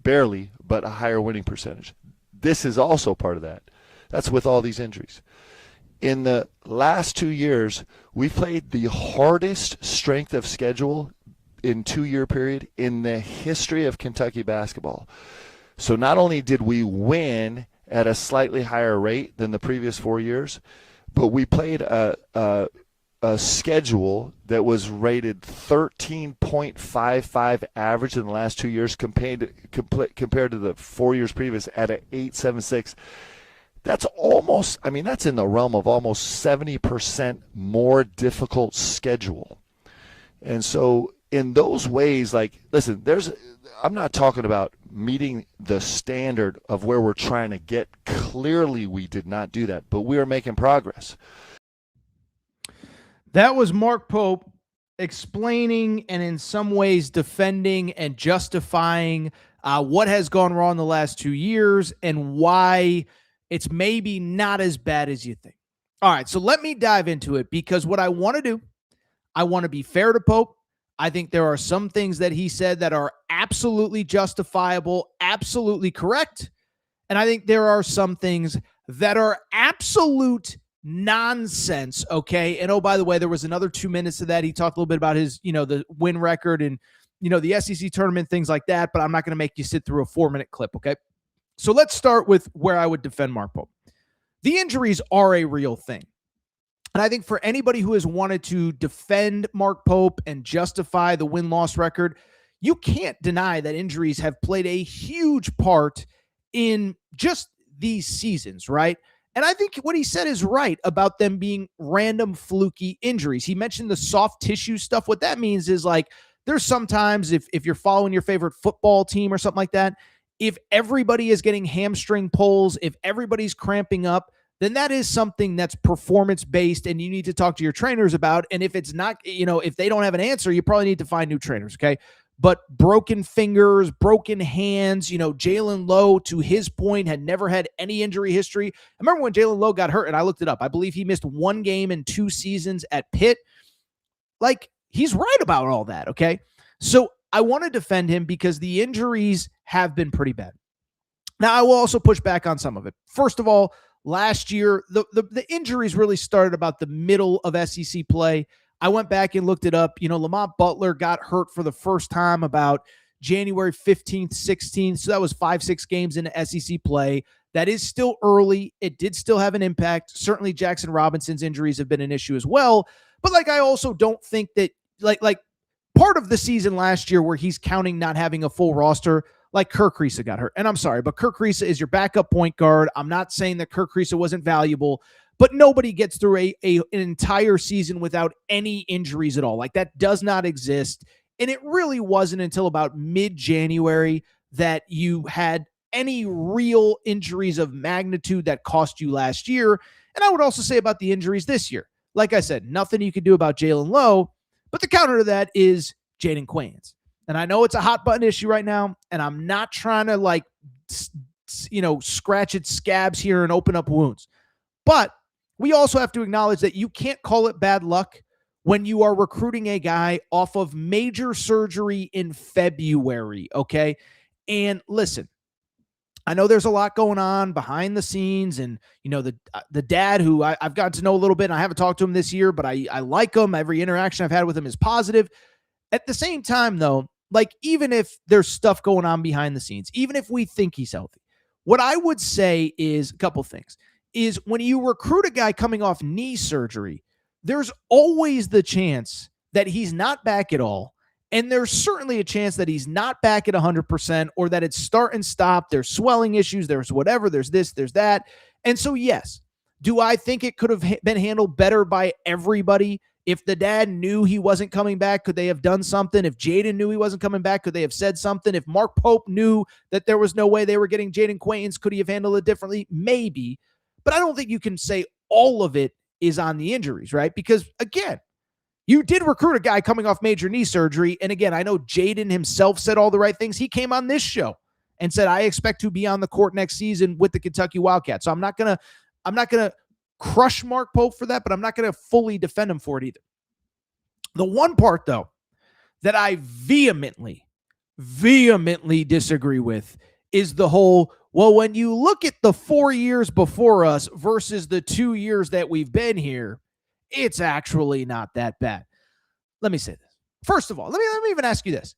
Barely, but a higher winning percentage. This is also part of that. That's with all these injuries. In the last 2 years, we've played the hardest strength of schedule in 2-year period in the history of Kentucky basketball. So not only did we win at a slightly higher rate than the previous 4 years, but we played a schedule that was rated 13.55 average in the last 2 years compared to the 4 years previous at an 8.76. That's that's in the realm of almost 70% more difficult schedule. And so in those ways, listen, I'm not talking about meeting the standard of where we're trying to get. Clearly, we did not do that, but we are making progress. That was Mark Pope explaining and in some ways defending and justifying what has gone wrong the last 2 years and why it's maybe not as bad as you think. All right, so let me dive into it, because what I want to do, I want to be fair to Pope. I think there are some things that he said that are absolutely justifiable, absolutely correct. And I think there are some things that are absolute nonsense, okay? And oh, by the way, there was another 2 minutes of that. He talked a little bit about his, the win record and, the SEC tournament, things like that, but I'm not going to make you sit through a 4-minute clip, okay? So let's start with where I would defend Mark Pope. The injuries are a real thing. And I think for anybody who has wanted to defend Mark Pope and justify the win-loss record, you can't deny that injuries have played a huge part in just these seasons, right? And I think what he said is right about them being random fluky injuries. He mentioned the soft tissue stuff. What that means is there's sometimes if you're following your favorite football team or something like that, if everybody is getting hamstring pulls, if everybody's cramping up, then that is something that's performance-based and you need to talk to your trainers about. And if it's not, if they don't have an answer, you probably need to find new trainers, okay? But broken fingers, broken hands, Jalen Lowe, to his point, had never had any injury history. I remember when Jalen Lowe got hurt, and I looked it up. I believe he missed 1 game in 2 seasons at Pitt. He's right about all that, okay? So I want to defend him because the injuries have been pretty bad. Now, I will also push back on some of it. First of all, last year, the injuries really started about the middle of SEC play. I went back and looked it up. Lamont Butler got hurt for the first time about January 15th, 16th. So that was 5-6 games into SEC play. That is still early. It did still have an impact. Certainly Jackson Robinson's injuries have been an issue as well. But I also don't think that part of the season last year where he's counting not having a full roster, Kirk Kriisa got hurt. And I'm sorry, but Kirk Kriisa is your backup point guard. I'm not saying that Kirk Kriisa wasn't valuable, but nobody gets through an entire season without any injuries at all. That does not exist. And it really wasn't until about mid-January that you had any real injuries of magnitude that cost you last year. And I would also say about the injuries this year, like I said, nothing you could do about Jalen Lowe, but the counter to that is Jaden Quains. And I know it's a hot button issue right now, and I'm not trying to scratch its scabs here and open up wounds. But we also have to acknowledge that you can't call it bad luck when you are recruiting a guy off of major surgery in February, okay? And listen, I know there's a lot going on behind the scenes, and the dad who I've gotten to know a little bit, and I haven't talked to him this year, but I like him. Every interaction I've had with him is positive. At the same time, though, even if there's stuff going on behind the scenes, even if we think he's healthy, what I would say is a couple things. Is when you recruit a guy coming off knee surgery, there's always the chance that he's not back at all. And there's certainly a chance that he's not back at 100%, or that it's start and stop. There's swelling issues. There's whatever. There's this, there's that. And so, yes, do I think it could have been handled better by everybody? If the dad knew he wasn't coming back, could they have done something? If Jaden knew he wasn't coming back, could they have said something? If Mark Pope knew that there was no way they were getting Jaden Quains, could he have handled it differently? Maybe. But I don't think you can say all of it is on the injuries, right? Because, again, you did recruit a guy coming off major knee surgery. And, again, I know Jaden himself said all the right things. He came on this show and said, I expect to be on the court next season with the Kentucky Wildcats. So I'm not going to crush Mark Pope for that, but I'm not going to fully defend him for it either. The one part, though, that I vehemently disagree with is the whole, well, when you look at the 4 years before us versus the 2 years that we've been here, it's actually not that bad. Let me say this. First of all, let me even ask you this.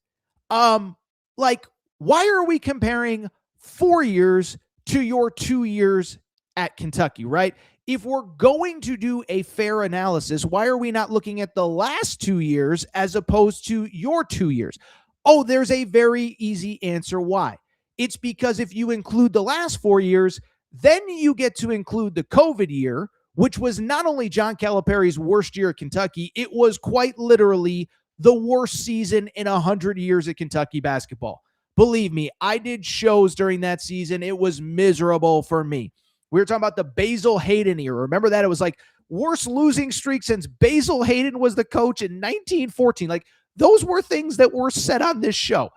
Why are we comparing 4 years to your 2 years at Kentucky, right? If we're going to do a fair analysis, why are we not looking at the last 2 years as opposed to your 2 years? Oh, there's a very easy answer why. It's because if you include the last 4 years, then you get to include the COVID year, which was not only John Calipari's worst year at Kentucky, it was quite literally the worst season in 100 years at Kentucky basketball. Believe me, I did shows during that season. It was miserable for me. We were talking about the Basil Hayden era. Remember that? It was worst losing streak since Basil Hayden was the coach in 1914. Those were things that were said on this show.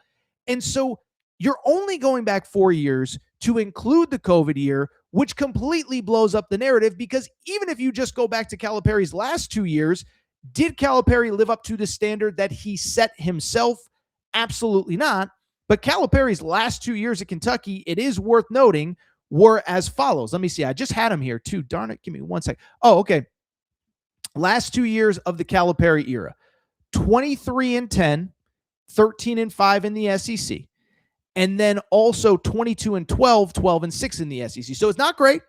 And so you're only going back 4 years to include the COVID year, which completely blows up the narrative, because even if you just go back to Calipari's last 2 years, did Calipari live up to the standard that he set himself? Absolutely not. But Calipari's last 2 years at Kentucky, it is worth noting, were as follows. Let me see. I just had them here too. Darn it. Give me 1 second. Oh, okay. Last 2 years of the Calipari era, 23-10, 13-5 in the SEC. And then also 22-12, 12-6 in the SEC. So it's not great.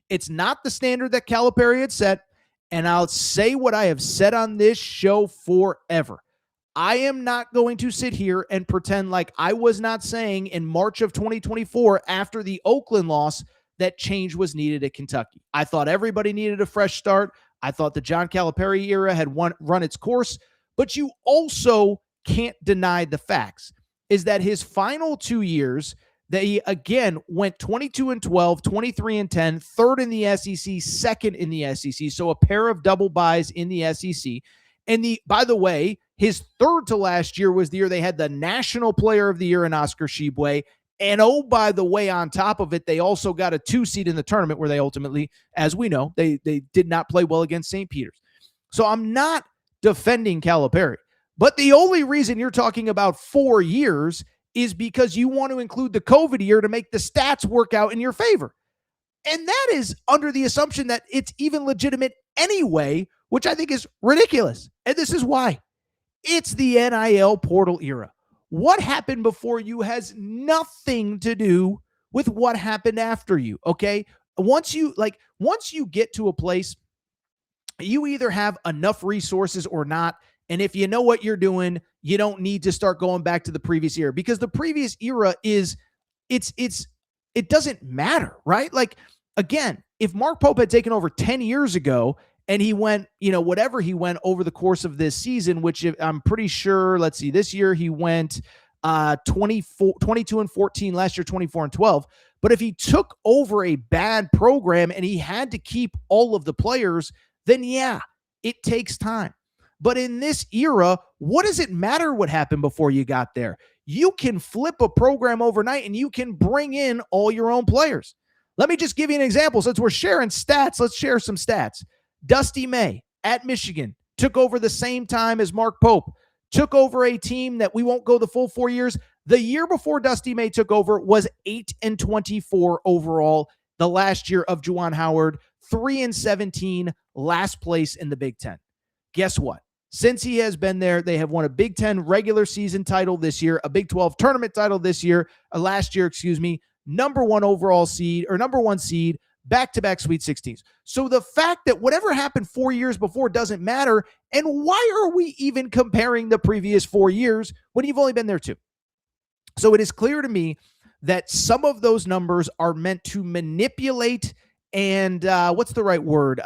It's not the standard that Calipari had set. And I'll say what I have said on this show forever. I am not going to sit here and pretend like I was not saying in March of 2024 after the Oakland loss that change was needed at Kentucky. I thought everybody needed a fresh start. I thought the John Calipari era had run its course. But you also can't deny the facts, is that his final 2 years, that he again went 22-12, 23-10, third in the SEC, second in the SEC. So a pair of double byes in the SEC. And by the way, his third to last year was the year they had the National Player of the Year in Oscar Tshiebwe. And oh, by the way, on top of it, they also got a 2 seed in the tournament where they ultimately, as we know, they did not play well against St. Peter's. So I'm not defending Calipari. But the only reason you're talking about 4 years is because you want to include the COVID year to make the stats work out in your favor. And that is under the assumption that it's even legitimate anyway, which I think is ridiculous. And this is why. It's the NIL portal era. What happened before you has nothing to do with what happened after you, okay? Once you get to a place, you either have enough resources or not. And if you know what you're doing, you don't need to start going back to the previous era, because the previous era it doesn't matter, right? Again, if Mark Pope had taken over 10 years ago and he went, whatever he went over the course of this season, which I'm pretty sure, let's see, this year he went 22-14 last year, 24-12. But if he took over a bad program and he had to keep all of the players, then yeah, it takes time. But in this era, what does it matter what happened before you got there? You can flip a program overnight and you can bring in all your own players. Let me just give you an example. Since we're sharing stats, let's share some stats. Dusty May at Michigan took over the same time as Mark Pope, took over a team that we won't go the full 4 years. The year before Dusty May took over was 8-24 overall. The last year of Juwan Howard, 3-17, last place in the Big Ten. Guess what? Since he has been there, they have won a Big Ten regular season title this year, a Big 12 tournament title this year, last year, number one overall seed or number one seed, back-to-back Sweet 16s. So the fact that whatever happened 4 years before doesn't matter, and why are we even comparing the previous 4 years when you've only been there 2? So it is clear to me that some of those numbers are meant to manipulate and what's the right word?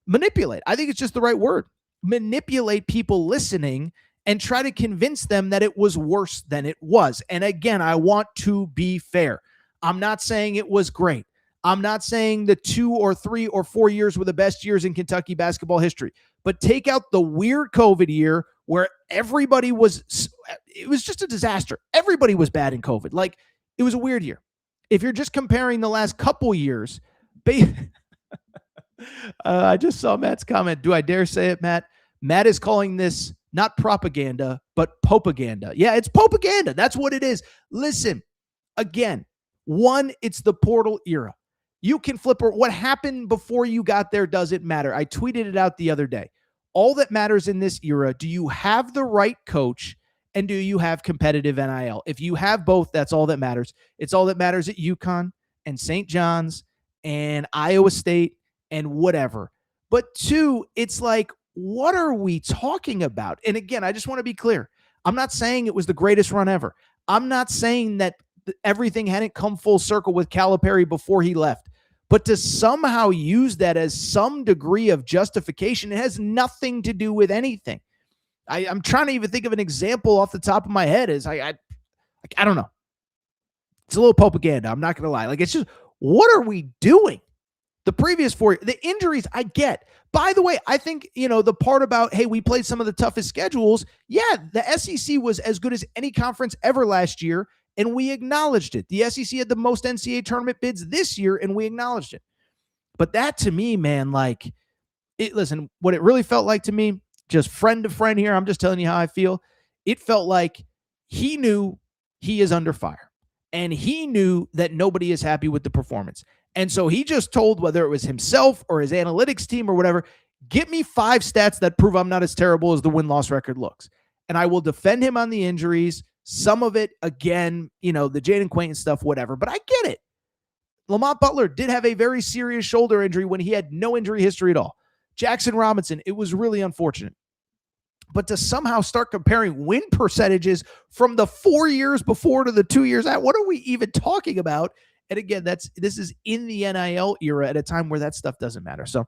Manipulate. I think it's just the right word. Manipulate people listening and try to convince them that it was worse than it was. And again, I want to be fair. I'm not saying it was great. I'm not saying the 2 or 3 or 4 years were the best years in Kentucky basketball history, but take out the weird COVID year where it was just a disaster. Everybody was bad in COVID. Like, it was a weird year. If you're just comparing the last couple years, I just saw Matt's comment. Do I dare say it, Matt? Matt is calling this not propaganda, but popaganda. Yeah, it's popaganda. That's what it is. Listen, again, it's the portal era. You can flip what happened before you got there doesn't matter. I tweeted it out the other day. All that matters in this era, do you have the right coach and do you have competitive NIL? If you have both, that's all that matters. It's all that matters at UConn and St. John's and Iowa State and whatever. But 2, it's like, what are we talking about? And again, I just want to be clear. I'm not saying it was the greatest run ever. I'm not saying that everything hadn't come full circle with Calipari before he left. But to somehow use that as some degree of justification, it has nothing to do with anything. I'm trying to even think of an example off the top of my head. I don't know. It's a little propaganda. I'm not going to lie. Like, it's just, what are we doing? The previous 4, the injuries, I get. By the way, I think, the part about, hey, we played some of the toughest schedules. Yeah, the SEC was as good as any conference ever last year, and we acknowledged it. The SEC had the most NCAA tournament bids this year, and we acknowledged it. But that, to me, man, listen, what it really felt like to me, just friend to friend here, I'm just telling you how I feel. It felt like he knew he is under fire, and he knew that nobody is happy with the performance. And so he just told, whether it was himself or his analytics team or whatever, get me 5 stats that prove I'm not as terrible as the win-loss record looks. And I will defend him on the injuries. Some of it, again, the Jaden Quaintance stuff, whatever. But I get it. Lamont Butler did have a very serious shoulder injury when he had no injury history at all. Jackson Robinson, it was really unfortunate. But to somehow start comparing win percentages from the 4 years before to the 2 years out, what are we even talking about? And again, this is in the NIL era at a time where that stuff doesn't matter. So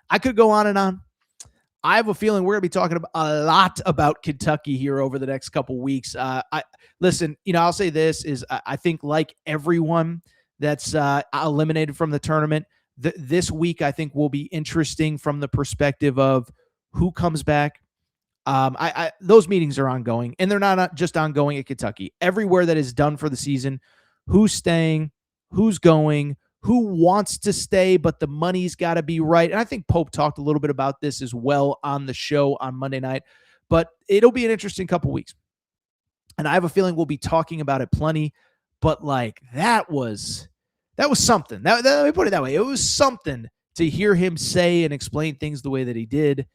I could go on and on. I have a feeling we're going to be talking a lot about Kentucky here over the next couple weeks. I'll say this is I think, like everyone that's eliminated from the tournament, this week I think will be interesting from the perspective of who comes back. Those meetings are ongoing, and they're not just ongoing at Kentucky. Everywhere that is done for the season, who's staying, who's going, who wants to stay, but the money's got to be right. And I think Pope talked a little bit about this as well on the show on Monday night, but it'll be an interesting couple weeks. And I have a feeling we'll be talking about it plenty, but that was something. Let me put it that way. It was something to hear him say and explain things the way that he did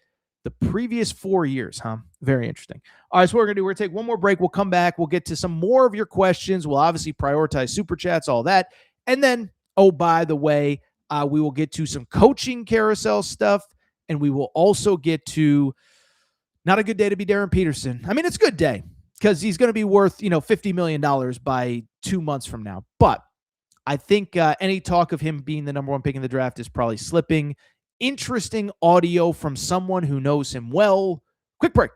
the previous 4 years, huh? Very interesting. All right, so what we're going to do, we're going to take one more break. We'll come back. We'll get to some more of your questions. We'll obviously prioritize Super Chats, all that. And then, by the way, we will get to some coaching carousel stuff, and we will also get to not a good day to be Darryn Peterson. I mean, it's a good day because he's going to be worth, $50 million by 2 months from now. But I think any talk of him being the number 1 pick in the draft is probably slipping. Interesting audio from someone who knows him well. Quick break.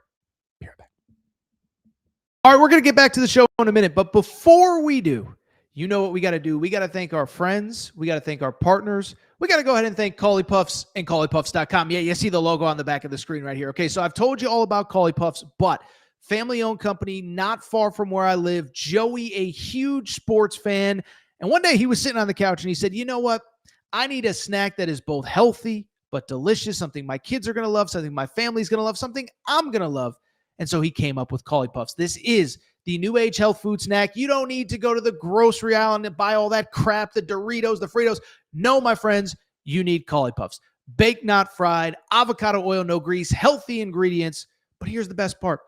Be right back. All right, we're going to get back to the show in a minute. But before we do, you know what we got to do. We got to thank our friends. We got to thank our partners. We got to go ahead and thank Cauley Puffs and CauleyPuffs.com. Yeah, you see the logo on the back of the screen right here. Okay, so I've told you all about Cauley Puffs, but family-owned company, not far from where I live. Joey, a huge sports fan. And one day he was sitting on the couch and he said, you know what? I need a snack that is both healthy but delicious, something my kids are going to love, something my family's going to love, something I'm going to love. And so he came up with Cauley Puffs. This is the new age health food snack. You don't need to go to the grocery aisle and buy all that crap, the Doritos, the Fritos. No, my friends, you need Cauley Puffs. Baked, not fried, avocado oil, no grease, healthy ingredients. But here's the best part.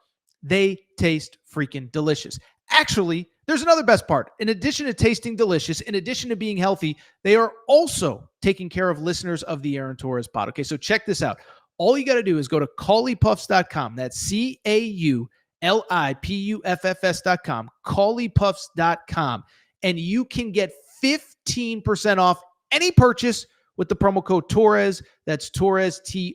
They taste freaking delicious. Actually, there's another best part. In addition to tasting delicious, in addition to being healthy, they are also taking care of listeners of the Aaron Torres pod. Okay, so check this out. All you got to do is go to CauleyPuffs.com. That's CauleyPuffs.com, CauleyPuffs.com, and you can get 15% off any purchase with the promo code Torres. That's Torres, Torres.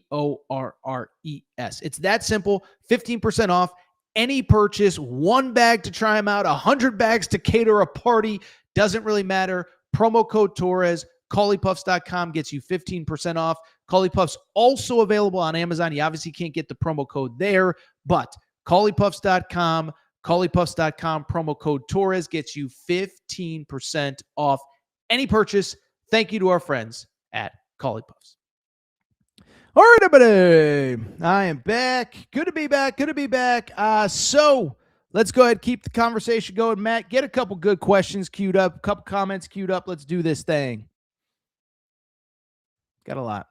It's that simple. 15% off any purchase, one bag to try them out, 100 bags to cater a party. Doesn't really matter. Promo code Torres. CauleyPuffs.com gets you 15% off. Cauley Puffs also available on Amazon. You obviously can't get the promo code there, but CauleyPuffs.com, CauleyPuffs.com, promo code Torres gets you 15% off any purchase. Thank you to our friends at Cauley Puffs. All right, everybody. I am back. Good to be back. So let's go ahead and keep the conversation going. Matt, get a couple good questions queued up, a couple comments queued up. Let's do this thing. Got a lot.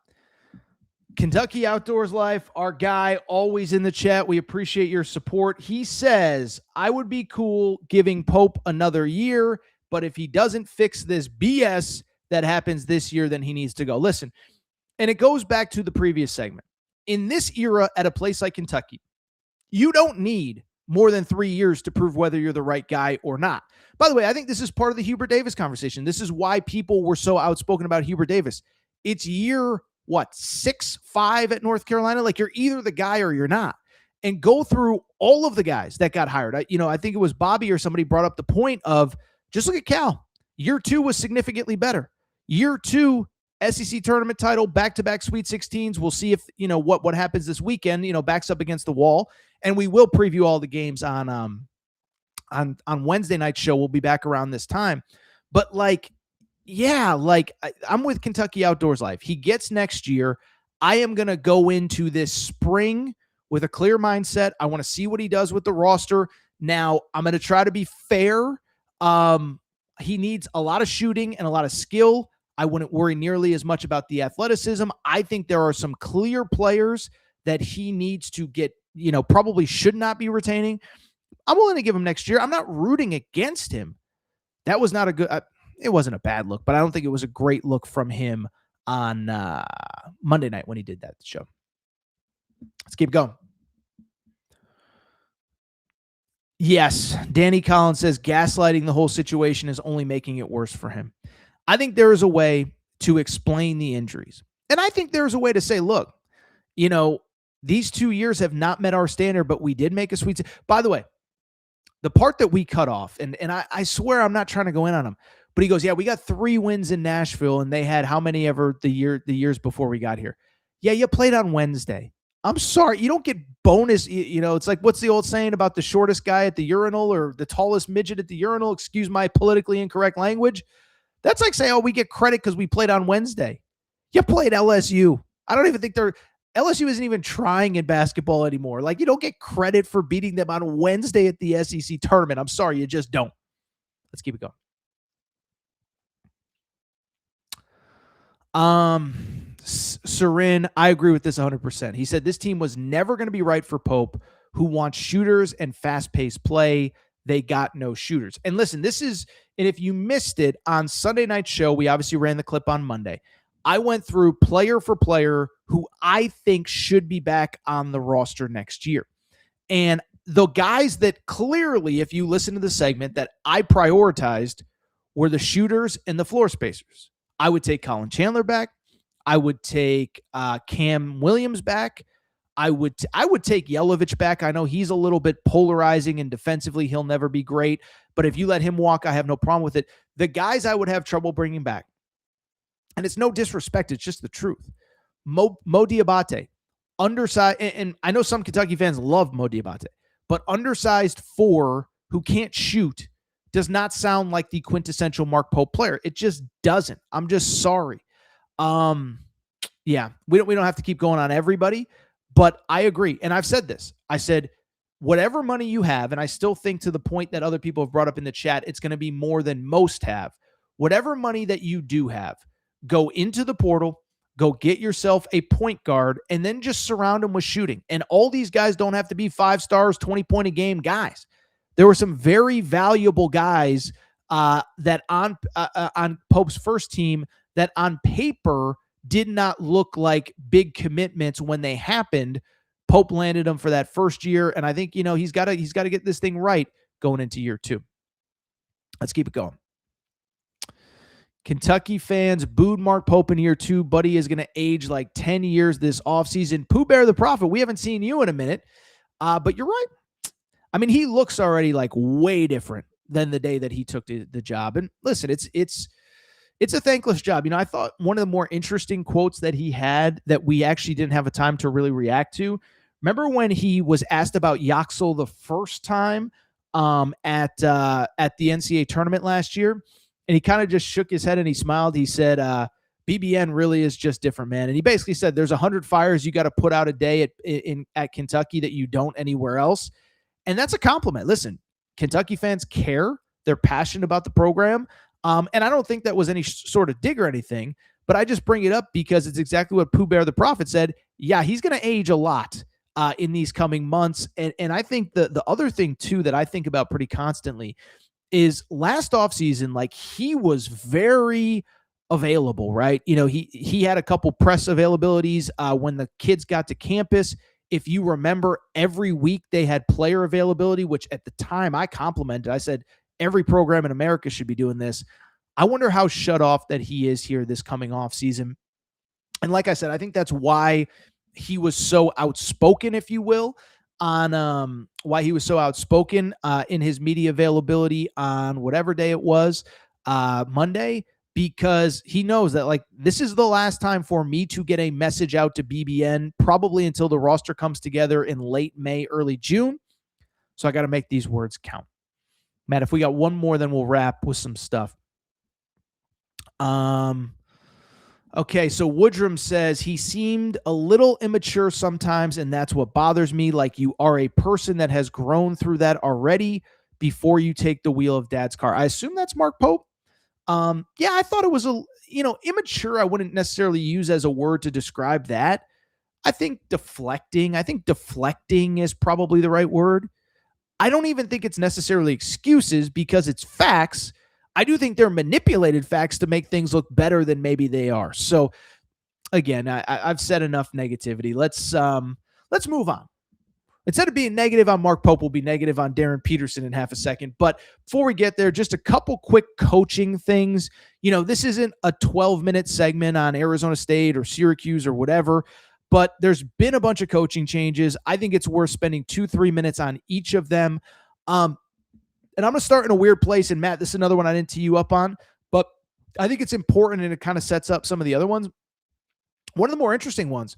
Kentucky Outdoors Life, our guy, always in the chat. We appreciate your support. He says, I would be cool giving Pope another year, but if he doesn't fix this BS that happens this year, then he needs to go. Listen, and it goes back to the previous segment. In this era at a place like Kentucky, you don't need more than 3 years to prove whether you're the right guy or not. By the way, I think this is part of the Hubert Davis conversation. This is why people were so outspoken about Hubert Davis. It's year, 6, 5 at North Carolina? Like, you're either the guy or you're not. And go through all of the guys that got hired. I think it was Bobby or somebody brought up the point of, just look at Cal. Year 2 was significantly better. Year 2, SEC tournament title, back-to-back Sweet 16s. We'll see if, what happens this weekend, backs up against the wall. And we will preview all the games on Wednesday night show. We'll be back around this time. But I'm with Kentucky Outdoors Life. He gets next year. I am going to go into this spring with a clear mindset. I want to see what he does with the roster. Now, I'm going to try to be fair. He needs a lot of shooting and a lot of skill. I wouldn't worry nearly as much about the athleticism. I think there are some clear players that he needs to get, probably should not be retaining. I'm willing to give him next year. I'm not rooting against him. That was not a good... it wasn't a bad look, but I don't think it was a great look from him on Monday night when he did that show. Let's keep going. Yes, Danny Collins says gaslighting the whole situation is only making it worse for him. I think there is a way to explain the injuries. And I think there's a way to say, look, these 2 years have not met our standard, but we did make a sweet... By the way, the part that we cut off, and I swear I'm not trying to go in on him, but he goes, yeah, we got 3 wins in Nashville, and they had how many ever the years before we got here? Yeah, you played on Wednesday. I'm sorry, you don't get bonus. It's like, what's the old saying about the shortest guy at the urinal or the tallest midget at the urinal? Excuse my politically incorrect language. That's like saying, oh, we get credit because we played on Wednesday. You played LSU. I don't even think LSU isn't even trying in basketball anymore. Like, you don't get credit for beating them on Wednesday at the SEC tournament. I'm sorry, you just don't. Let's keep it going. Sarin, I agree with this 100%. He said this team was never going to be right for Pope, who wants shooters and fast-paced play. They got no shooters. And listen, and if you missed it on Sunday night show, we obviously ran the clip on Monday. I went through player for player who I think should be back on the roster next year. And the guys that clearly, if you listen to the segment, that I prioritized were the shooters and the floor spacers. I would take Colin Chandler back. I would take Cam Williams back. I would take Yelovich back. I know he's a little bit polarizing, and defensively he'll never be great. But if you let him walk, I have no problem with it. The guys I would have trouble bringing back, and it's no disrespect, it's just the truth. Mo Diabate, undersized, and I know some Kentucky fans love Mo Diabate, but undersized 4 who can't shoot does not sound like the quintessential Mark Pope player. It just doesn't. I'm just sorry. Yeah, we don't have to keep going on everybody, but I agree. And I've said this. I said, whatever money you have, and I still think to the point that other people have brought up in the chat, it's going to be more than most have. Whatever money that you do have, go into the portal, go get yourself a point guard, and then just surround them with shooting. And all these guys don't have to be 5 stars, 20-point a game guys. There were some very valuable guys that on Pope's first team that on paper did not look like big commitments when they happened. Pope landed them for that first year, and I think he's got to get this thing right going into year 2. Let's keep it going. Kentucky fans booed Mark Pope in year 2. Buddy is going to age like 10 years this offseason. Pooh Bear the Prophet, we haven't seen you in a minute, but you're right. I mean, he looks already like way different than the day that he took the job. And listen, it's a thankless job. I thought one of the more interesting quotes that he had that we actually didn't have a time to really react to. Remember when he was asked about Yaxel the first time at the NCAA tournament last year, and he kind of just shook his head and he smiled. He said, BBN really is just different, man. And he basically said there's 100 fires you got to put out a day at Kentucky that you don't anywhere else. And that's a compliment. Listen, Kentucky fans care. They're passionate about the program. And I don't think that was any sort of dig or anything, but I just bring it up because it's exactly what Pooh Bear the Prophet said. Yeah, he's going to age a lot in these coming months. And I think the other thing, too, that I think about pretty constantly is last offseason, like he was very available, right? He had a couple press availabilities when the kids got to campus. If you remember, every week they had player availability, which at the time I complimented. I said, every program in America should be doing this. I wonder how shut off that he is here this coming off season. And like I said, I think that's why he was so outspoken, if you will, on why he was so outspoken in his media availability on whatever day it was, Monday, because he knows that like this is the last time for me to get a message out to BBN, probably until the roster comes together in late May, early June. So I got to make these words count. Matt, if we got one more, then we'll wrap with some stuff. Okay, so Woodrum says he seemed a little immature sometimes, and that's what bothers me. Like you are a person that has grown through that already before you take the wheel of dad's car. I assume that's Mark Pope. Yeah, I thought it was immature. I wouldn't necessarily use as a word to describe that. I think deflecting is probably the right word. I don't even think it's necessarily excuses because it's facts. I do think they're manipulated facts to make things look better than maybe they are. So again, I've said enough negativity. Let's move on. Instead of being negative on Mark Pope, we'll be negative on Darryn Peterson in half a second. But before we get there, just a couple quick coaching things. This isn't a 12-minute segment on Arizona State or Syracuse or whatever, but there's been a bunch of coaching changes. I think it's worth spending 2-3 minutes on each of them. And I'm going to start in a weird place. And Matt, this is another one I didn't tee you up on, but I think it's important and it kind of sets up some of the other ones. One of the more interesting ones,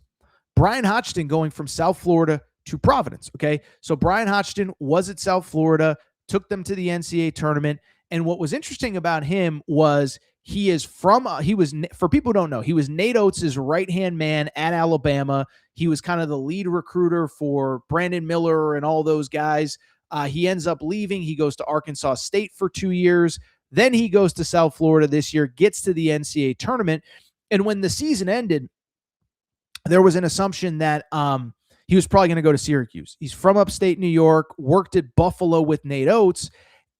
Brian Hodgson going from South Florida to Providence. Okay. So Brian Hodgson was at South Florida, took them to the NCAA tournament. And what was interesting about him was for people who don't know, he was Nate Oates' right-hand man at Alabama. He was kind of the lead recruiter for Brandon Miller and all those guys. He ends up leaving. He goes to Arkansas State for 2 years. Then he goes to South Florida this year, gets to the NCAA tournament. And when the season ended, there was an assumption that he was probably going to go to Syracuse. He's from upstate New York, worked at Buffalo with Nate Oates.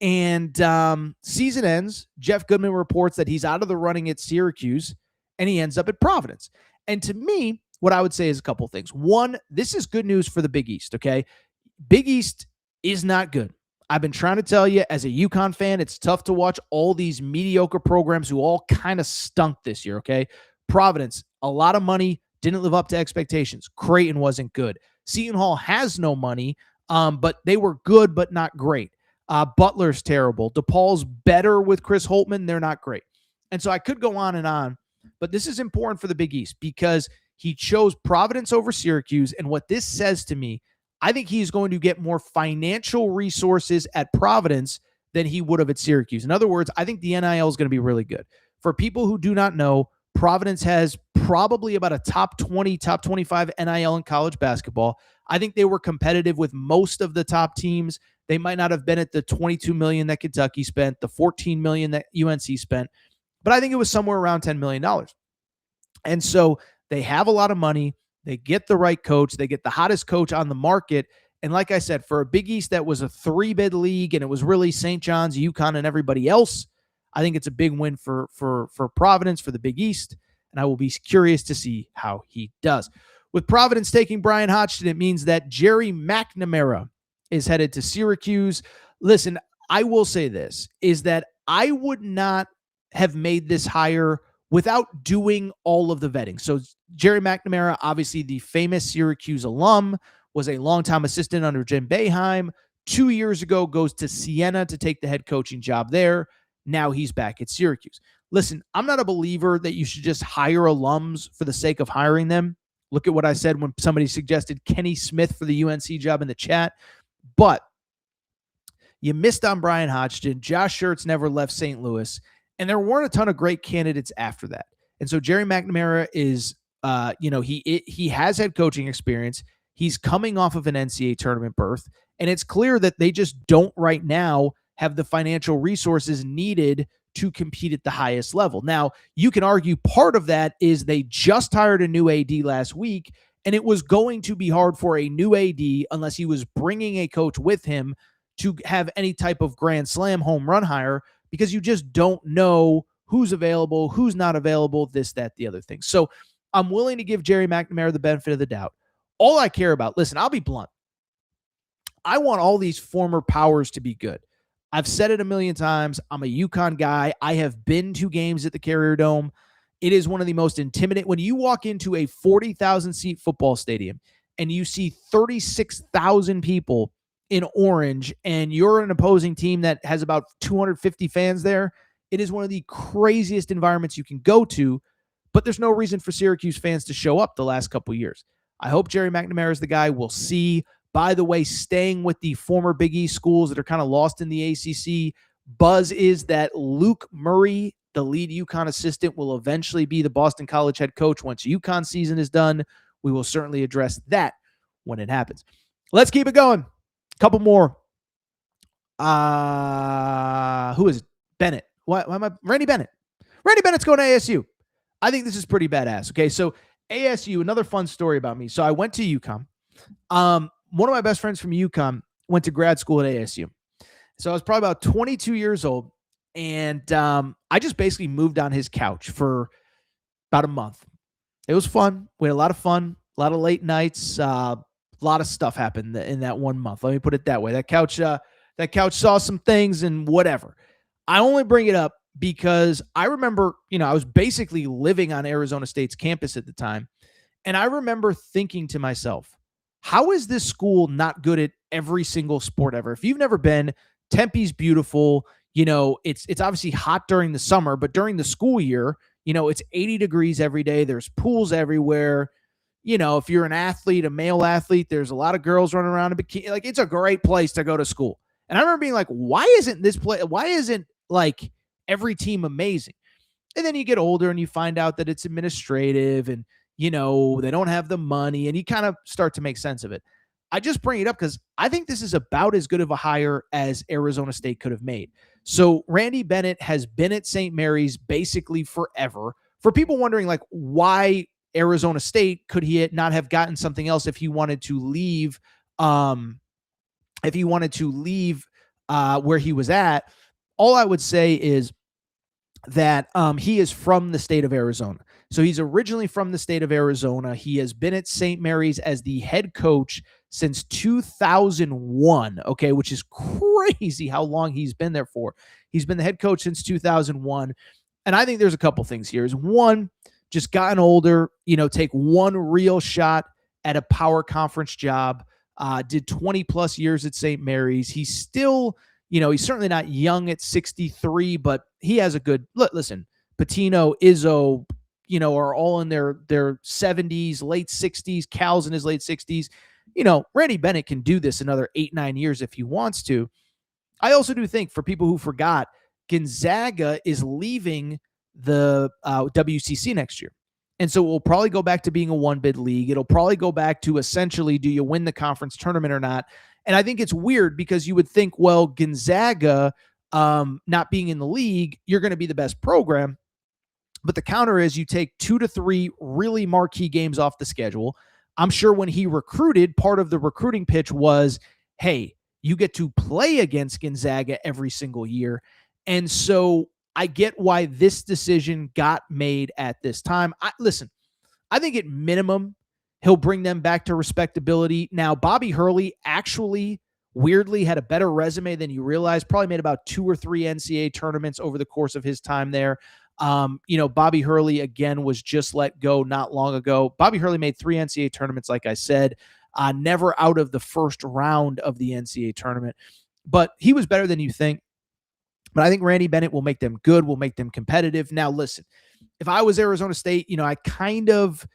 And season ends. Jeff Goodman reports that he's out of the running at Syracuse, and he ends up at Providence. And to me, what I would say is a couple things. One, this is good news for the Big East, okay? Big East is not good. I've been trying to tell you, as a UConn fan, it's tough to watch all these mediocre programs who all kind of stunk this year, okay? Providence, a lot of money, didn't live up to expectations. Creighton wasn't good. Seton Hall has no money, but they were good but not great. Butler's terrible. DePaul's better with Chris Holtmann. They're not great. And so I could go on, but this is important for the Big East because he chose Providence over Syracuse. And what this says to me, I think he's going to get more financial resources at Providence than he would have at Syracuse. In other words, I think the NIL is going to be really good. For people who do not know, Providence has probably about a top 20, top 25 NIL in college basketball. I think they were competitive with most of the top teams. They might not have been at the $22 million that Kentucky spent, the $14 million that UNC spent, but I think it was somewhere around $10 million. And so they have a lot of money. They get the right coach. They get the hottest coach on the market. And like I said, for a Big East that was a 3-bid league and it was really St. John's, UConn, and everybody else, I think it's a big win for Providence, for the Big East. And I will be curious to see how he does. With Providence taking Brian Hodgson, it means that Jerry McNamara is headed to Syracuse. Listen, I will say this, is that I would not have made this hire without doing all of the vetting. So Jerry McNamara, obviously the famous Syracuse alum, was a longtime assistant under Jim Boeheim. 2 years ago, goes to Siena to take the head coaching job there. Now he's back at Syracuse. Listen, I'm not a believer that you should just hire alums for the sake of hiring them. Look at what I said when somebody suggested Kenny Smith for the UNC job in the chat. But you missed on Brian Hodgson. Josh Schertz never left St. Louis. And there weren't a ton of great candidates after that. And so Jerry McNamara is, he has head coaching experience. He's coming off of an NCAA tournament berth. And it's clear that they just don't right now have the financial resources needed to compete at the highest level. Now, you can argue part of that is they just hired a new AD last week, and it was going to be hard for a new AD, unless he was bringing a coach with him, to have any type of grand slam home run hire, because you just don't know who's available, who's not available, this, that, the other thing. So I'm willing to give Jerry McNamara the benefit of the doubt. All I care about, listen, I'll be blunt. I want all these former powers to be good. I've said it a million times. I'm a UConn guy. I have been to games at the Carrier Dome. It is one of the most intimidating. When you walk into a 40,000-seat football stadium and you see 36,000 people in orange and you're an opposing team that has about 250 fans there, it is one of the craziest environments you can go to, but there's no reason for Syracuse fans to show up the last couple years. I hope Jerry McNamara is the guy. We'll see. By the way, staying with the former Big East schools that are kind of lost in the ACC, buzz is that Luke Murray, the lead UConn assistant, will eventually be the Boston College head coach once UConn season is done. We will certainly address that when it happens. Let's keep it going. A couple more. Who is it? Bennett. Why am I? Randy Bennett. Randy Bennett's going to ASU. I think this is pretty badass. Okay, so ASU, another fun story about me. So I went to UConn. One of my best friends from UConn went to grad school at ASU. So I was probably about 22 years old, and I just basically moved on his couch for about a month. It was fun. We had a lot of fun, a lot of late nights, a lot of stuff happened in that 1 month. Let me put it that way. That couch saw some things and whatever. I only bring it up because I remember, I was basically living on Arizona State's campus at the time, and I remember thinking to myself, how is this school not good at every single sport ever? If you've never been, Tempe's beautiful. It's obviously hot during the summer, but during the school year, it's 80 degrees every day. There's pools everywhere. If you're an athlete, a male athlete, there's a lot of girls running around in bikini. Like, it's a great place to go to school. And I remember being like, why isn't like every team amazing? And then you get older and you find out that it's administrative and they don't have the money, and you kind of start to make sense of it. I just bring it up because I think this is about as good of a hire as Arizona State could have made. So Randy Bennett has been at St. Mary's basically forever. For people wondering, like, why Arizona State, could he not have gotten something else if he wanted to leave? Where he was at, all I would say is that he is from the state of Arizona. So he's originally from the state of Arizona. He has been at St. Mary's as the head coach since 2001, okay, which is crazy how long he's been there for. He's been the head coach since 2001. And I think there's a couple things here. One, just gotten older, take one real shot at a power conference job, did 20 plus years at St. Mary's. He's still, he's certainly not young at 63, but he has a good, listen, Patino, Izzo, are all in their 70s, late 60s, Cal's in his late 60s. Randy Bennett can do this another 8-9 years if he wants to. I also do think, for people who forgot, Gonzaga is leaving the WCC next year. And so we'll probably go back to being a one-bid league. It'll probably go back to essentially, do you win the conference tournament or not? And I think it's weird because you would think, well, Gonzaga not being in the league, you're going to be the best program. But the counter is you take 2 to 3 really marquee games off the schedule. I'm sure when he recruited, part of the recruiting pitch was, hey, you get to play against Gonzaga every single year. And so I get why this decision got made at this time. Listen, I think at minimum, he'll bring them back to respectability. Now, Bobby Hurley actually weirdly had a better resume than you realize, probably made about 2 or 3 NCAA tournaments over the course of his time there. Bobby Hurley, again, was just let go not long ago. Bobby Hurley made 3 NCAA tournaments, like I said, never out of the first round of the NCAA tournament. But he was better than you think. But I think Randy Bennett will make them good, will make them competitive. Now, listen, if I was Arizona State, I kind of,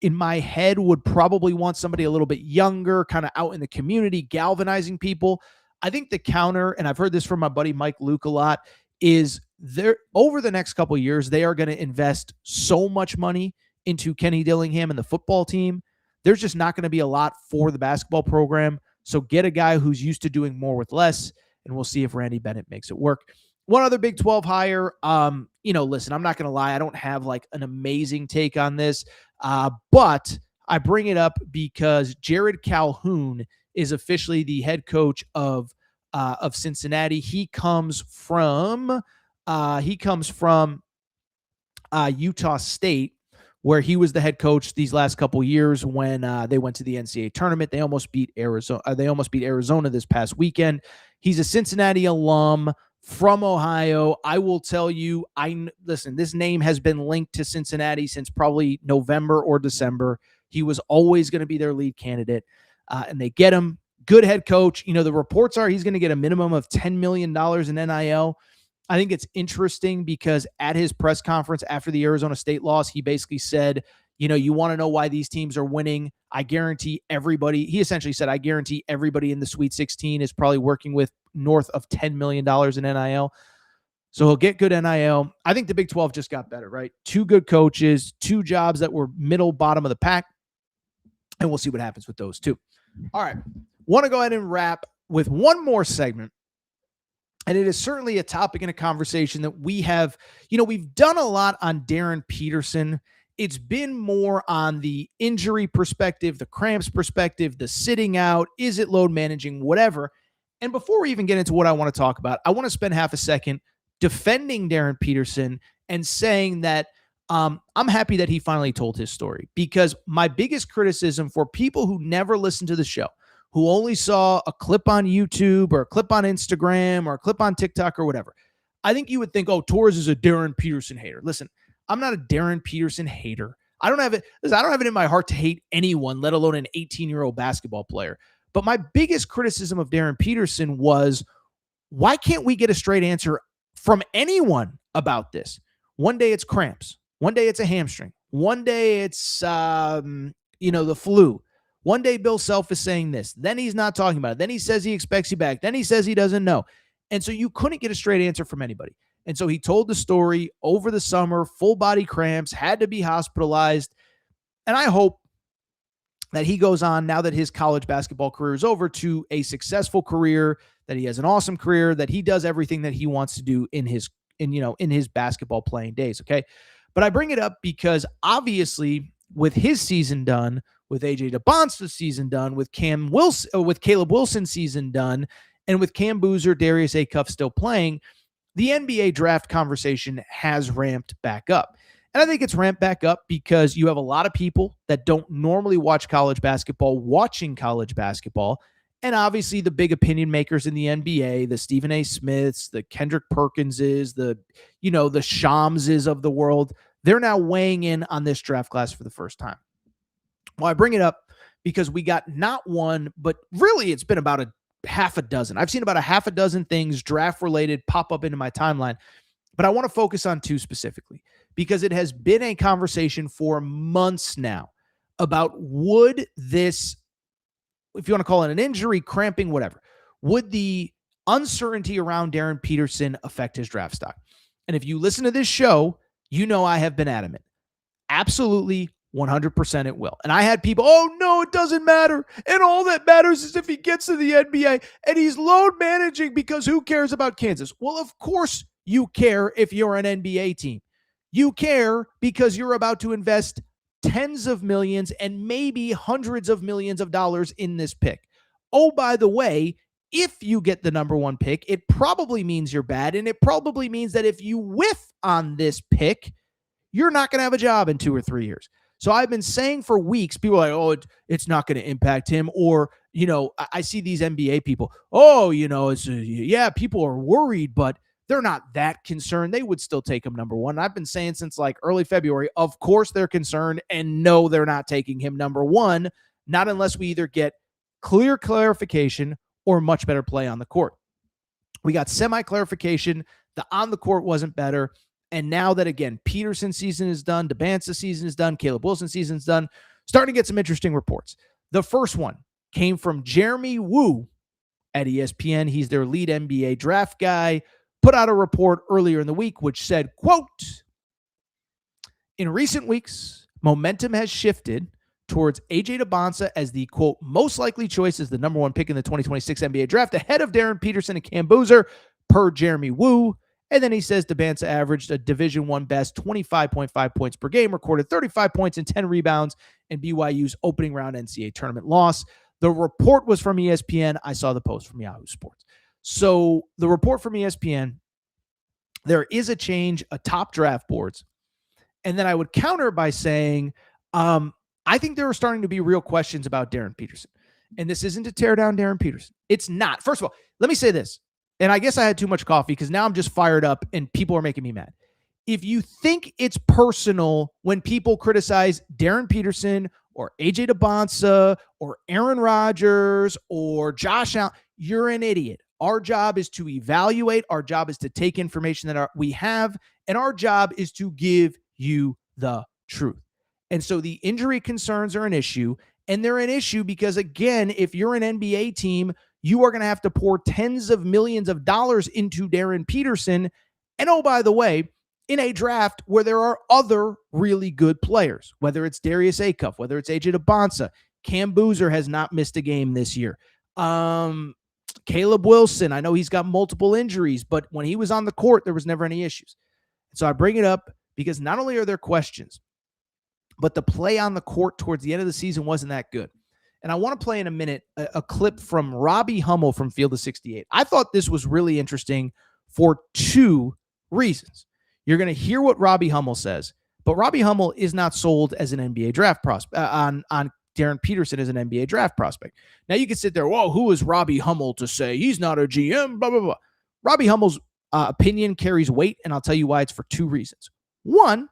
in my head, would probably want somebody a little bit younger, kind of out in the community, galvanizing people. I think the counter, and I've heard this from my buddy Mike Luke a lot, is there over the next couple of years, they are going to invest so much money into Kenny Dillingham and the football team. There's just not going to be a lot for the basketball program. So get a guy who's used to doing more with less, and we'll see if Randy Bennett makes it work. One other Big 12 hire, listen, I'm not going to lie. I don't have like an amazing take on this, but I bring it up because Jared Calhoun is officially the head coach of Cincinnati. He comes from Utah State, where he was the head coach these last couple years when they went to the NCAA tournament. They almost beat Arizona this past weekend. He's a Cincinnati alum from Ohio. I will tell you, this name has been linked to Cincinnati since probably November or December. He was always going to be their lead candidate, and they get him. Good head coach. The reports are he's going to get a minimum of $10 million in NIL. I think it's interesting because at his press conference after the Arizona State loss, he basically said, you want to know why these teams are winning? I guarantee everybody, he essentially said, I guarantee everybody in the Sweet 16 is probably working with north of $10 million in NIL. So he'll get good NIL. I think the Big 12 just got better, right? 2 good coaches, 2 jobs that were middle, bottom of the pack. And we'll see what happens with those 2. All right. Want to go ahead and wrap with one more segment. And it is certainly a topic and a conversation that we have, we've done a lot on Darryn Peterson. It's been more on the injury perspective, the cramps perspective, the sitting out, is it load managing, whatever. And before we even get into what I want to talk about, I want to spend half a second defending Darryn Peterson and saying that I'm happy that he finally told his story, because my biggest criticism for people who never listened to the show, who only saw a clip on YouTube or a clip on Instagram or a clip on TikTok or whatever, I think you would think, oh, Torres is a Darryn Peterson hater. Listen, I'm not a Darryn Peterson hater. I don't have it in my heart to hate anyone, let alone an 18-year-old basketball player. But my biggest criticism of Darryn Peterson was, why can't we get a straight answer from anyone about this? One day it's cramps. One day it's a hamstring. One day it's, the flu. One day Bill Self is saying this. Then he's not talking about it. Then he says he expects you back. Then he says he doesn't know. And so you couldn't get a straight answer from anybody. And so he told the story over the summer, full body cramps, had to be hospitalized. And I hope that he goes on, now that his college basketball career is over, to a successful career, that he has an awesome career, that he does everything that he wants to do in his basketball playing days. Okay. But I bring it up because obviously with his season done, with AJ DeBonsta's season done, with Caleb Wilson's season done, and with Cam Boozer, Darius Acuff still playing, the NBA draft conversation has ramped back up. And I think it's ramped back up because you have a lot of people that don't normally watch college basketball watching college basketball. And obviously the big opinion makers in the NBA, the Stephen A. Smiths, the Kendrick Perkinses, the Shamses of the world, they're now weighing in on this draft class for the first time. Well, I bring it up because we got not one, but really it's been about a half a dozen. I've seen about a half a dozen things draft related pop up into my timeline, but I want to focus on two specifically because it has been a conversation for months now about would this, if you want to call it an injury, cramping, whatever, would the uncertainty around Darryn Peterson affect his draft stock? And if you listen to this show, you know I have been adamant. Absolutely, 100% it will. And I had people, oh, no, it doesn't matter. And all that matters is if he gets to the NBA and he's load managing because who cares about Kansas? Well, of course you care if you're an NBA team. You care because you're about to invest tens of millions and maybe hundreds of millions of dollars in this pick. Oh, by the way, if you get the number one pick, it probably means you're bad. And it probably means that if you whiff on this pick, you're not going to have a job in 2 or 3 years. So I've been saying for weeks, people are like, oh, it's not going to impact him. Or, I see these NBA people, yeah, people are worried, but they're not that concerned. They would still take him number one. I've been saying since like early February, of course they're concerned, and no, they're not taking him number one, not unless we either get clear clarification or much better play on the court. We got semi-clarification. The on the court wasn't better. And now that, again, Peterson's season is done, DeBance's season is done, Caleb Wilson's season is done, starting to get some interesting reports. The first one came from Jeremy Woo at ESPN. He's their lead NBA draft guy. Put out a report earlier in the week which said, quote, in recent weeks, momentum has shifted towards A.J. DeBanca as the, quote, most likely choice as the number one pick in the 2026 NBA draft ahead of Darryn Peterson and Cam Boozer, per Jeremy Woo. And then he says DeBanca averaged a Division I best 25.5 points per game, recorded 35 points and 10 rebounds in BYU's opening round NCAA tournament loss. The report was from ESPN. I saw the post from Yahoo Sports. So the report from ESPN, there is a change atop draft boards. And then I would counter by saying, I think there are starting to be real questions about Darryn Peterson. And this isn't to tear down Darryn Peterson. It's not. First of all, let me say this. And I guess I had too much coffee because now I'm just fired up and people are making me mad. If you think it's personal when people criticize Darryn Peterson or A.J. DeBanca or Aaron Rodgers or Josh Allen, you're an idiot. Our job is to evaluate. Our job is to take information that we have. And our job is to give you the truth. And so the injury concerns are an issue. And they're an issue because, again, if you're an NBA team, you are going to have to pour tens of millions of dollars into Darryn Peterson. And oh, by the way, in a draft where there are other really good players, whether it's Darius Acuff, whether it's A.J. DeBanca, Cam Boozer has not missed a game this year. Caleb Wilson, I know he's got multiple injuries, but when he was on the court, there was never any issues. So I bring it up because not only are there questions, but the play on the court towards the end of the season wasn't that good. And I want to play in a minute a clip from Robbie Hummel from Field of 68. I thought this was really interesting for two reasons. You're going to hear what Robbie Hummel says, but Robbie Hummel is not sold as an NBA draft prospect on Darryn Peterson as an NBA draft prospect. Now you can sit there, whoa, who is Robbie Hummel to say he's not a GM, blah, blah, blah. Robbie Hummel's opinion carries weight, and I'll tell you why. It's for two reasons. One,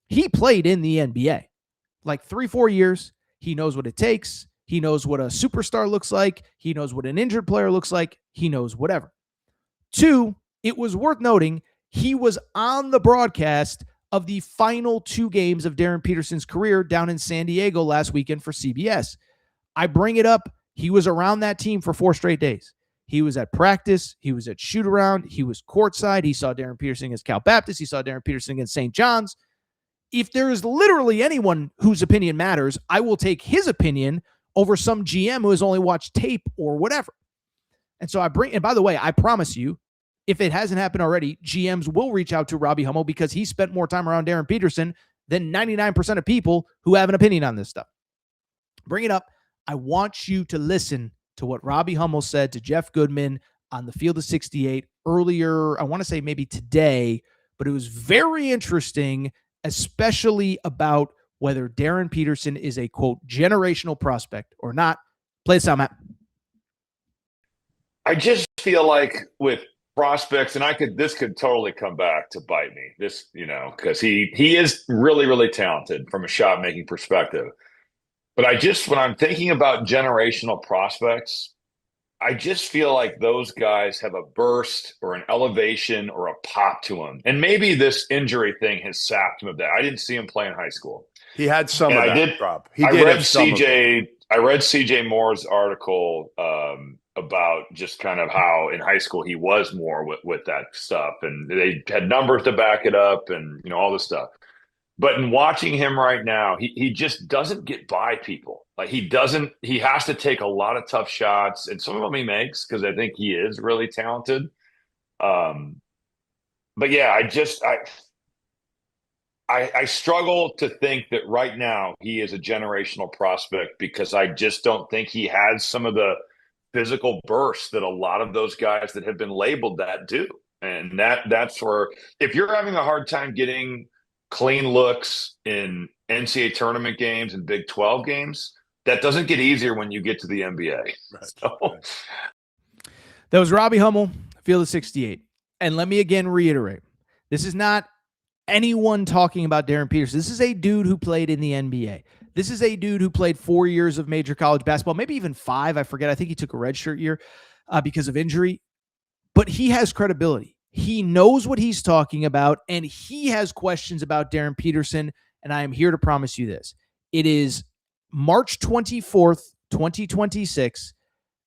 he played in the NBA like 3-4 years. He knows what it takes. He knows what a superstar looks like. He knows what an injured player looks like. He knows whatever. Two, it was worth noting he was on the broadcast of the final 2 games of Darryn Peterson's career down in San Diego last weekend for CBS. I bring it up. He was around that team for 4 straight days. He was at practice. He was at shoot around. He was courtside. He saw Darryn Peterson against Cal Baptist. He saw Darryn Peterson against St. John's. If there is literally anyone whose opinion matters, I will take his opinion over some GM who has only watched tape or whatever. And so and by the way, I promise you, if it hasn't happened already, GMs will reach out to Robbie Hummel because he spent more time around Darryn Peterson than 99% of people who have an opinion on this stuff. Bring it up. I want you to listen to what Robbie Hummel said to Jeff Goodman on the Field of 68 earlier, I want to say maybe today, but it was very interesting, especially about whether Darryn Peterson is a, quote, generational prospect or not. Play the sound, Matt. I just feel like with prospects, and this could totally come back to bite me. This, because he is really, really talented from a shot making perspective. But when I'm thinking about generational prospects, I just feel like those guys have a burst or an elevation or a pop to them. And maybe this injury thing has sapped him of that. I didn't see him play in high school. He had some of that, Rob. I read CJ Moore's article about just kind of how in high school he was more with that stuff. And they had numbers to back it up and, all this stuff. But in watching him right now, he just doesn't get by people. Like he has to take a lot of tough shots, and some of them he makes because I think he is really talented. But yeah, I struggle to think that right now he is a generational prospect because I just don't think he has some of the physical bursts that a lot of those guys that have been labeled that do. And that's where if you're having a hard time getting clean looks in NCAA tournament games and Big 12 games, that doesn't get easier when you get to the NBA. Right. So. That was Robbie Hummel, Field of 68. And let me again reiterate, this is not anyone talking about Darryn Peterson. This is a dude who played in the NBA. This is a dude who played 4 years of major college basketball, maybe even 5. I forget. I think he took a redshirt year because of injury. But he has credibility. He knows what he's talking about, and he has questions about Darryn Peterson, and I am here to promise you this. It is March 24th, 2026.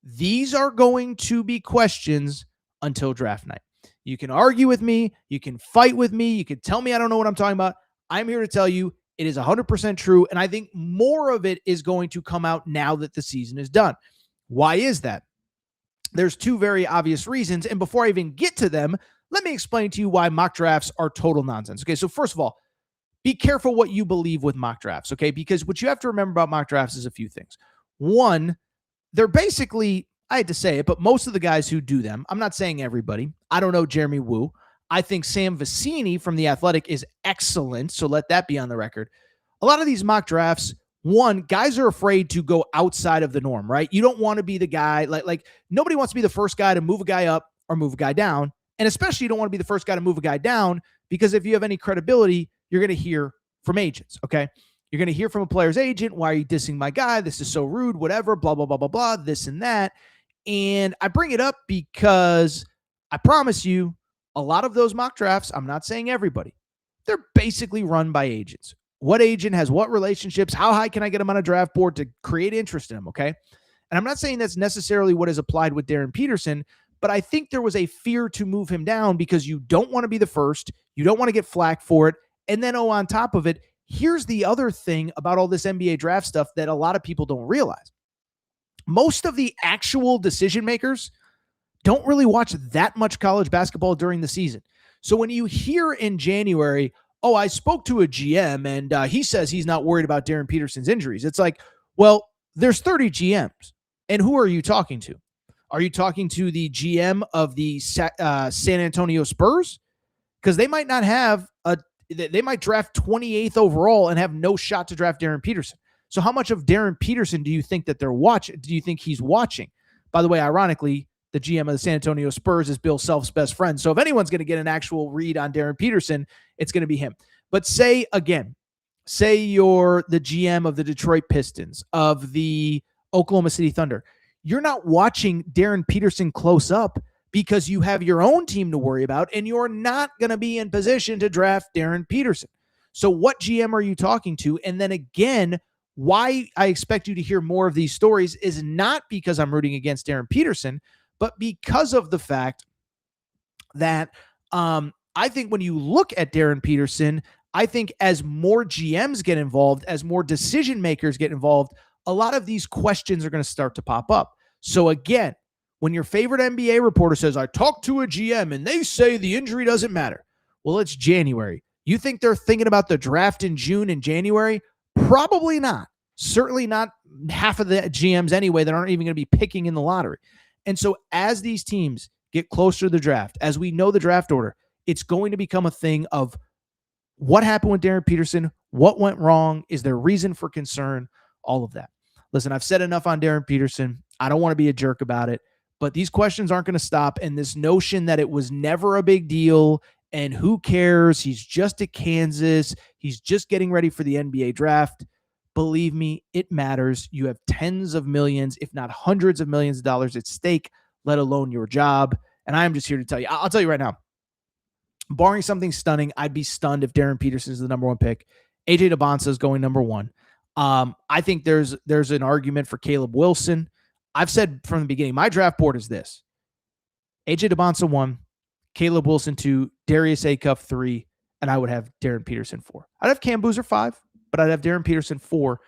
These are going to be questions until draft night. You can argue with me. You can fight with me. You can tell me I don't know what I'm talking about. I'm here to tell you it is 100% true, and I think more of it is going to come out now that the season is done. Why is that? There's 2 very obvious reasons, and before I even get to them, let me explain to you why mock drafts are total nonsense. Okay, so first of all, be careful what you believe with mock drafts, okay? Because what you have to remember about mock drafts is a few things. One, they're basically, I hate to say it, but most of the guys who do them, I'm not saying everybody. I don't know Jeremy Woo. I think Sam Vecini from The Athletic is excellent, so let that be on the record. A lot of these mock drafts, one, guys are afraid to go outside of the norm, right? You don't want to be the guy, like nobody wants to be the first guy to move a guy up or move a guy down. And especially you don't want to be the first guy to move a guy down because if you have any credibility, you're going to hear from agents, okay? You're going to hear from a player's agent, why are you dissing my guy? This is so rude, whatever, blah, blah, blah, blah, blah, this and that. And I bring it up because I promise you, a lot of those mock drafts, I'm not saying everybody, they're basically run by agents. What agent has what relationships? How high can I get him on a draft board to create interest in him, okay? And I'm not saying that's necessarily what is applied with Darryn Peterson, but I think there was a fear to move him down because you don't want to be the first. You don't want to get flack for it. And then, on top of it, here's the other thing about all this NBA draft stuff that a lot of people don't realize. Most of the actual decision makers don't really watch that much college basketball during the season. So when you hear in January, oh, I spoke to a GM and he says he's not worried about Darryn Peterson's injuries. It's like, well, there's 30 GMs. And who are you talking to? Are you talking to the GM of the San Antonio Spurs? Because they might not have they might draft 28th overall and have no shot to draft Darryn Peterson. So how much of Darryn Peterson do you think that they're watching? Do you think he's watching? By the way, ironically, the GM of the San Antonio Spurs is Bill Self's best friend. So if anyone's going to get an actual read on Darryn Peterson, it's going to be him. But say you're the GM of the Detroit Pistons, of the Oklahoma City Thunder. You're not watching Darryn Peterson close up because you have your own team to worry about, and you're not going to be in position to draft Darryn Peterson. So what GM are you talking to? And then again, why I expect you to hear more of these stories is not because I'm rooting against Darryn Peterson, but because of the fact that I think when you look at Darryn Peterson, I think as more GMs get involved, as more decision makers get involved, a lot of these questions are going to start to pop up. So again, when your favorite NBA reporter says, I talked to a GM and they say the injury doesn't matter. Well, it's January. You think they're thinking about the draft in June and January? Probably not. Certainly not half of the GMs anyway that aren't even going to be picking in the lottery. And so as these teams get closer to the draft, as we know the draft order, it's going to become a thing of what happened with Darryn Peterson, what went wrong, is there reason for concern, all of that. Listen, I've said enough on Darryn Peterson. I don't want to be a jerk about it. But these questions aren't going to stop. And this notion that it was never a big deal and who cares? He's just at Kansas. He's just getting ready for the NBA draft. Believe me, it matters. You have tens of millions, if not hundreds of millions of dollars at stake, let alone your job. And I'm just here to tell you, I'll tell you right now, barring something stunning, I'd be stunned if Darryn Peterson is the number one pick. AJ DeBonsa is going number one. I think there's an argument for Caleb Wilson. I've said from the beginning, my draft board is this: AJ DeBonsa 1, Caleb Wilson 2, Darius Acuff 3, and I would have Darryn Peterson 4. I'd have Cam Boozer 5, but I'd have Darryn Peterson 4.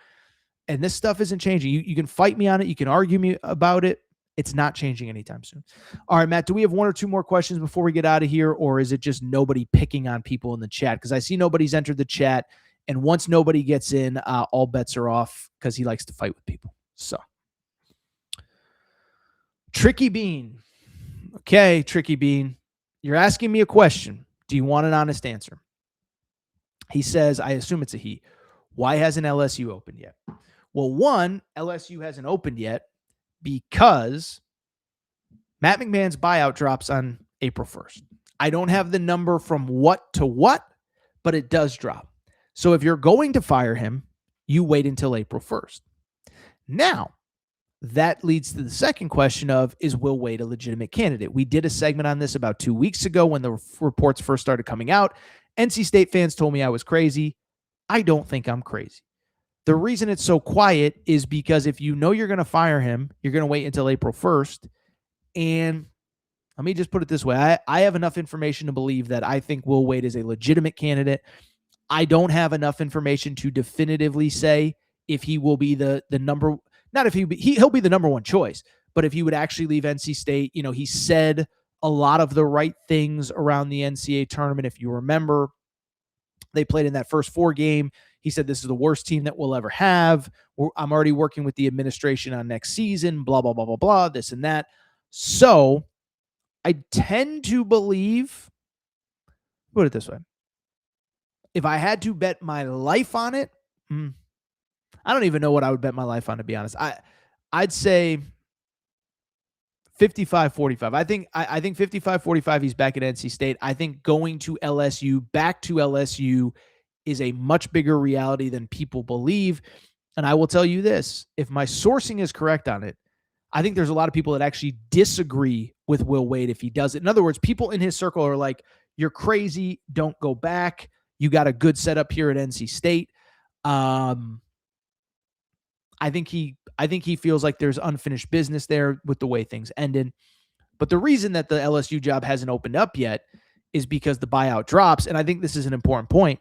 And this stuff isn't changing. You can fight me on it. You can argue me about it. It's not changing anytime soon. All right, Matt, do we have one or two more questions before we get out of here, or is it just nobody picking on people in the chat? Because I see nobody's entered the chat, and once nobody gets in, all bets are off because he likes to fight with people. So, Tricky Bean. Okay, Tricky Bean. You're asking me a question. Do you want an honest answer? He says, I assume it's a he. Why hasn't LSU opened yet? Well, one, LSU hasn't opened yet because Matt McMahon's buyout drops on April 1st. I don't have the number from what to what, but it does drop. So if you're going to fire him, you wait until April 1st. Now, that leads to the second question of, is Will Wade a legitimate candidate? We did a segment on this about 2 weeks ago when the reports first started coming out. NC State fans told me I was crazy. I don't think I'm crazy. The reason it's so quiet is because if you know you're going to fire him, you're going to wait until April 1st. And let me just put it this way. I have enough information to believe that I think Will Wade is a legitimate candidate. I don't have enough information to definitively say if he will be the number, not if he'll be the number one choice, but if he would actually leave NC State. You know, he said a lot of the right things around the NCAA tournament. If you remember, they played in that first 4 game. He said, this is the worst team that we'll ever have. I'm already working with the administration on next season, blah, blah, blah, blah, blah, this and that. So I tend to believe, put it this way, if I had to bet my life on it, I don't even know what I would bet my life on, to be honest. I'd say 55-45. I think 55-45, he's back at NC State. I think going to LSU, back to LSU, is a much bigger reality than people believe. And I will tell you this, if my sourcing is correct on it, I think there's a lot of people that actually disagree with Will Wade if he does it. In other words, people in his circle are like, you're crazy, don't go back. You got a good setup here at NC State. I think he feels like there's unfinished business there with the way things ended. But the reason that the LSU job hasn't opened up yet is because the buyout drops. And I think this is an important point.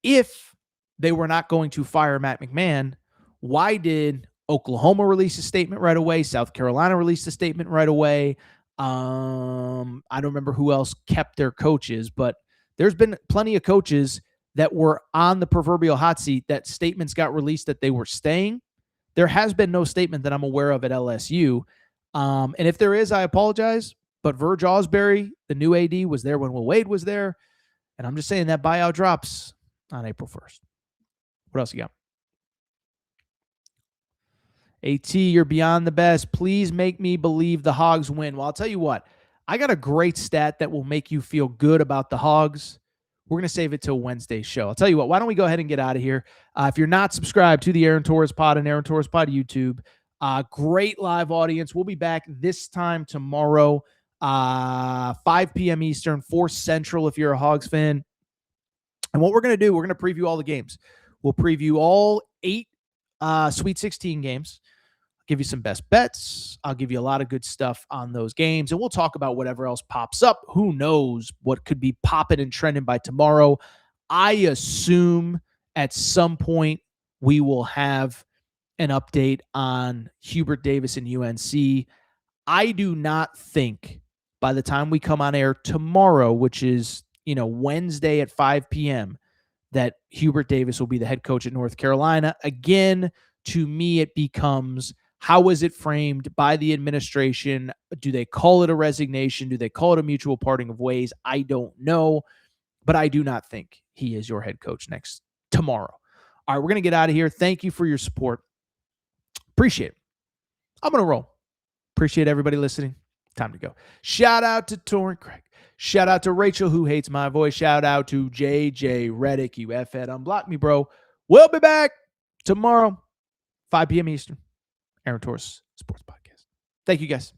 If they were not going to fire Matt McMahon, why did Oklahoma release a statement right away? South Carolina released a statement right away. I don't remember who else kept their coaches, but there's been plenty of coaches that were on the proverbial hot seat that statements got released that they were staying. There has been no statement that I'm aware of at LSU. And if there is, I apologize. But Verge Ausberry, the new AD, was there when Will Wade was there. And I'm just saying that buyout drops on April 1st. What else you got? AT, you're beyond the best. Please make me believe the Hogs win. Well, I'll tell you what. I got a great stat that will make you feel good about the Hogs. We're going to save it till Wednesday's show. I'll tell you what. Why don't we go ahead and get out of here? If you're not subscribed to the Aaron Torres Pod and Aaron Torres Pod YouTube, great live audience. We'll be back this time tomorrow, 5 p.m. Eastern, 4 Central if you're a Hogs fan. And what we're going to do, we're going to preview all the games. We'll preview all 8 Sweet 16 games. I'll give you some best bets. I'll give you a lot of good stuff on those games. And we'll talk about whatever else pops up. Who knows what could be popping and trending by tomorrow. I assume at some point we will have an update on Hubert Davis and UNC. I do not think by the time we come on air tomorrow, which is Wednesday at 5 p.m., that Hubert Davis will be the head coach at North Carolina. Again, to me, it becomes, how is it framed by the administration? Do they call it a resignation? Do they call it a mutual parting of ways? I don't know, but I do not think he is your head coach tomorrow. All right, we're going to get out of here. Thank you for your support. Appreciate it. I'm going to roll. Appreciate everybody listening. Time to go. Shout out to Torrent Craig. Shout out to Rachel, who hates my voice. Shout out to JJ Reddick. You F-head. Unblock me, bro. We'll be back tomorrow, 5 p.m. Eastern. Aaron Torres Sports Podcast. Thank you, guys.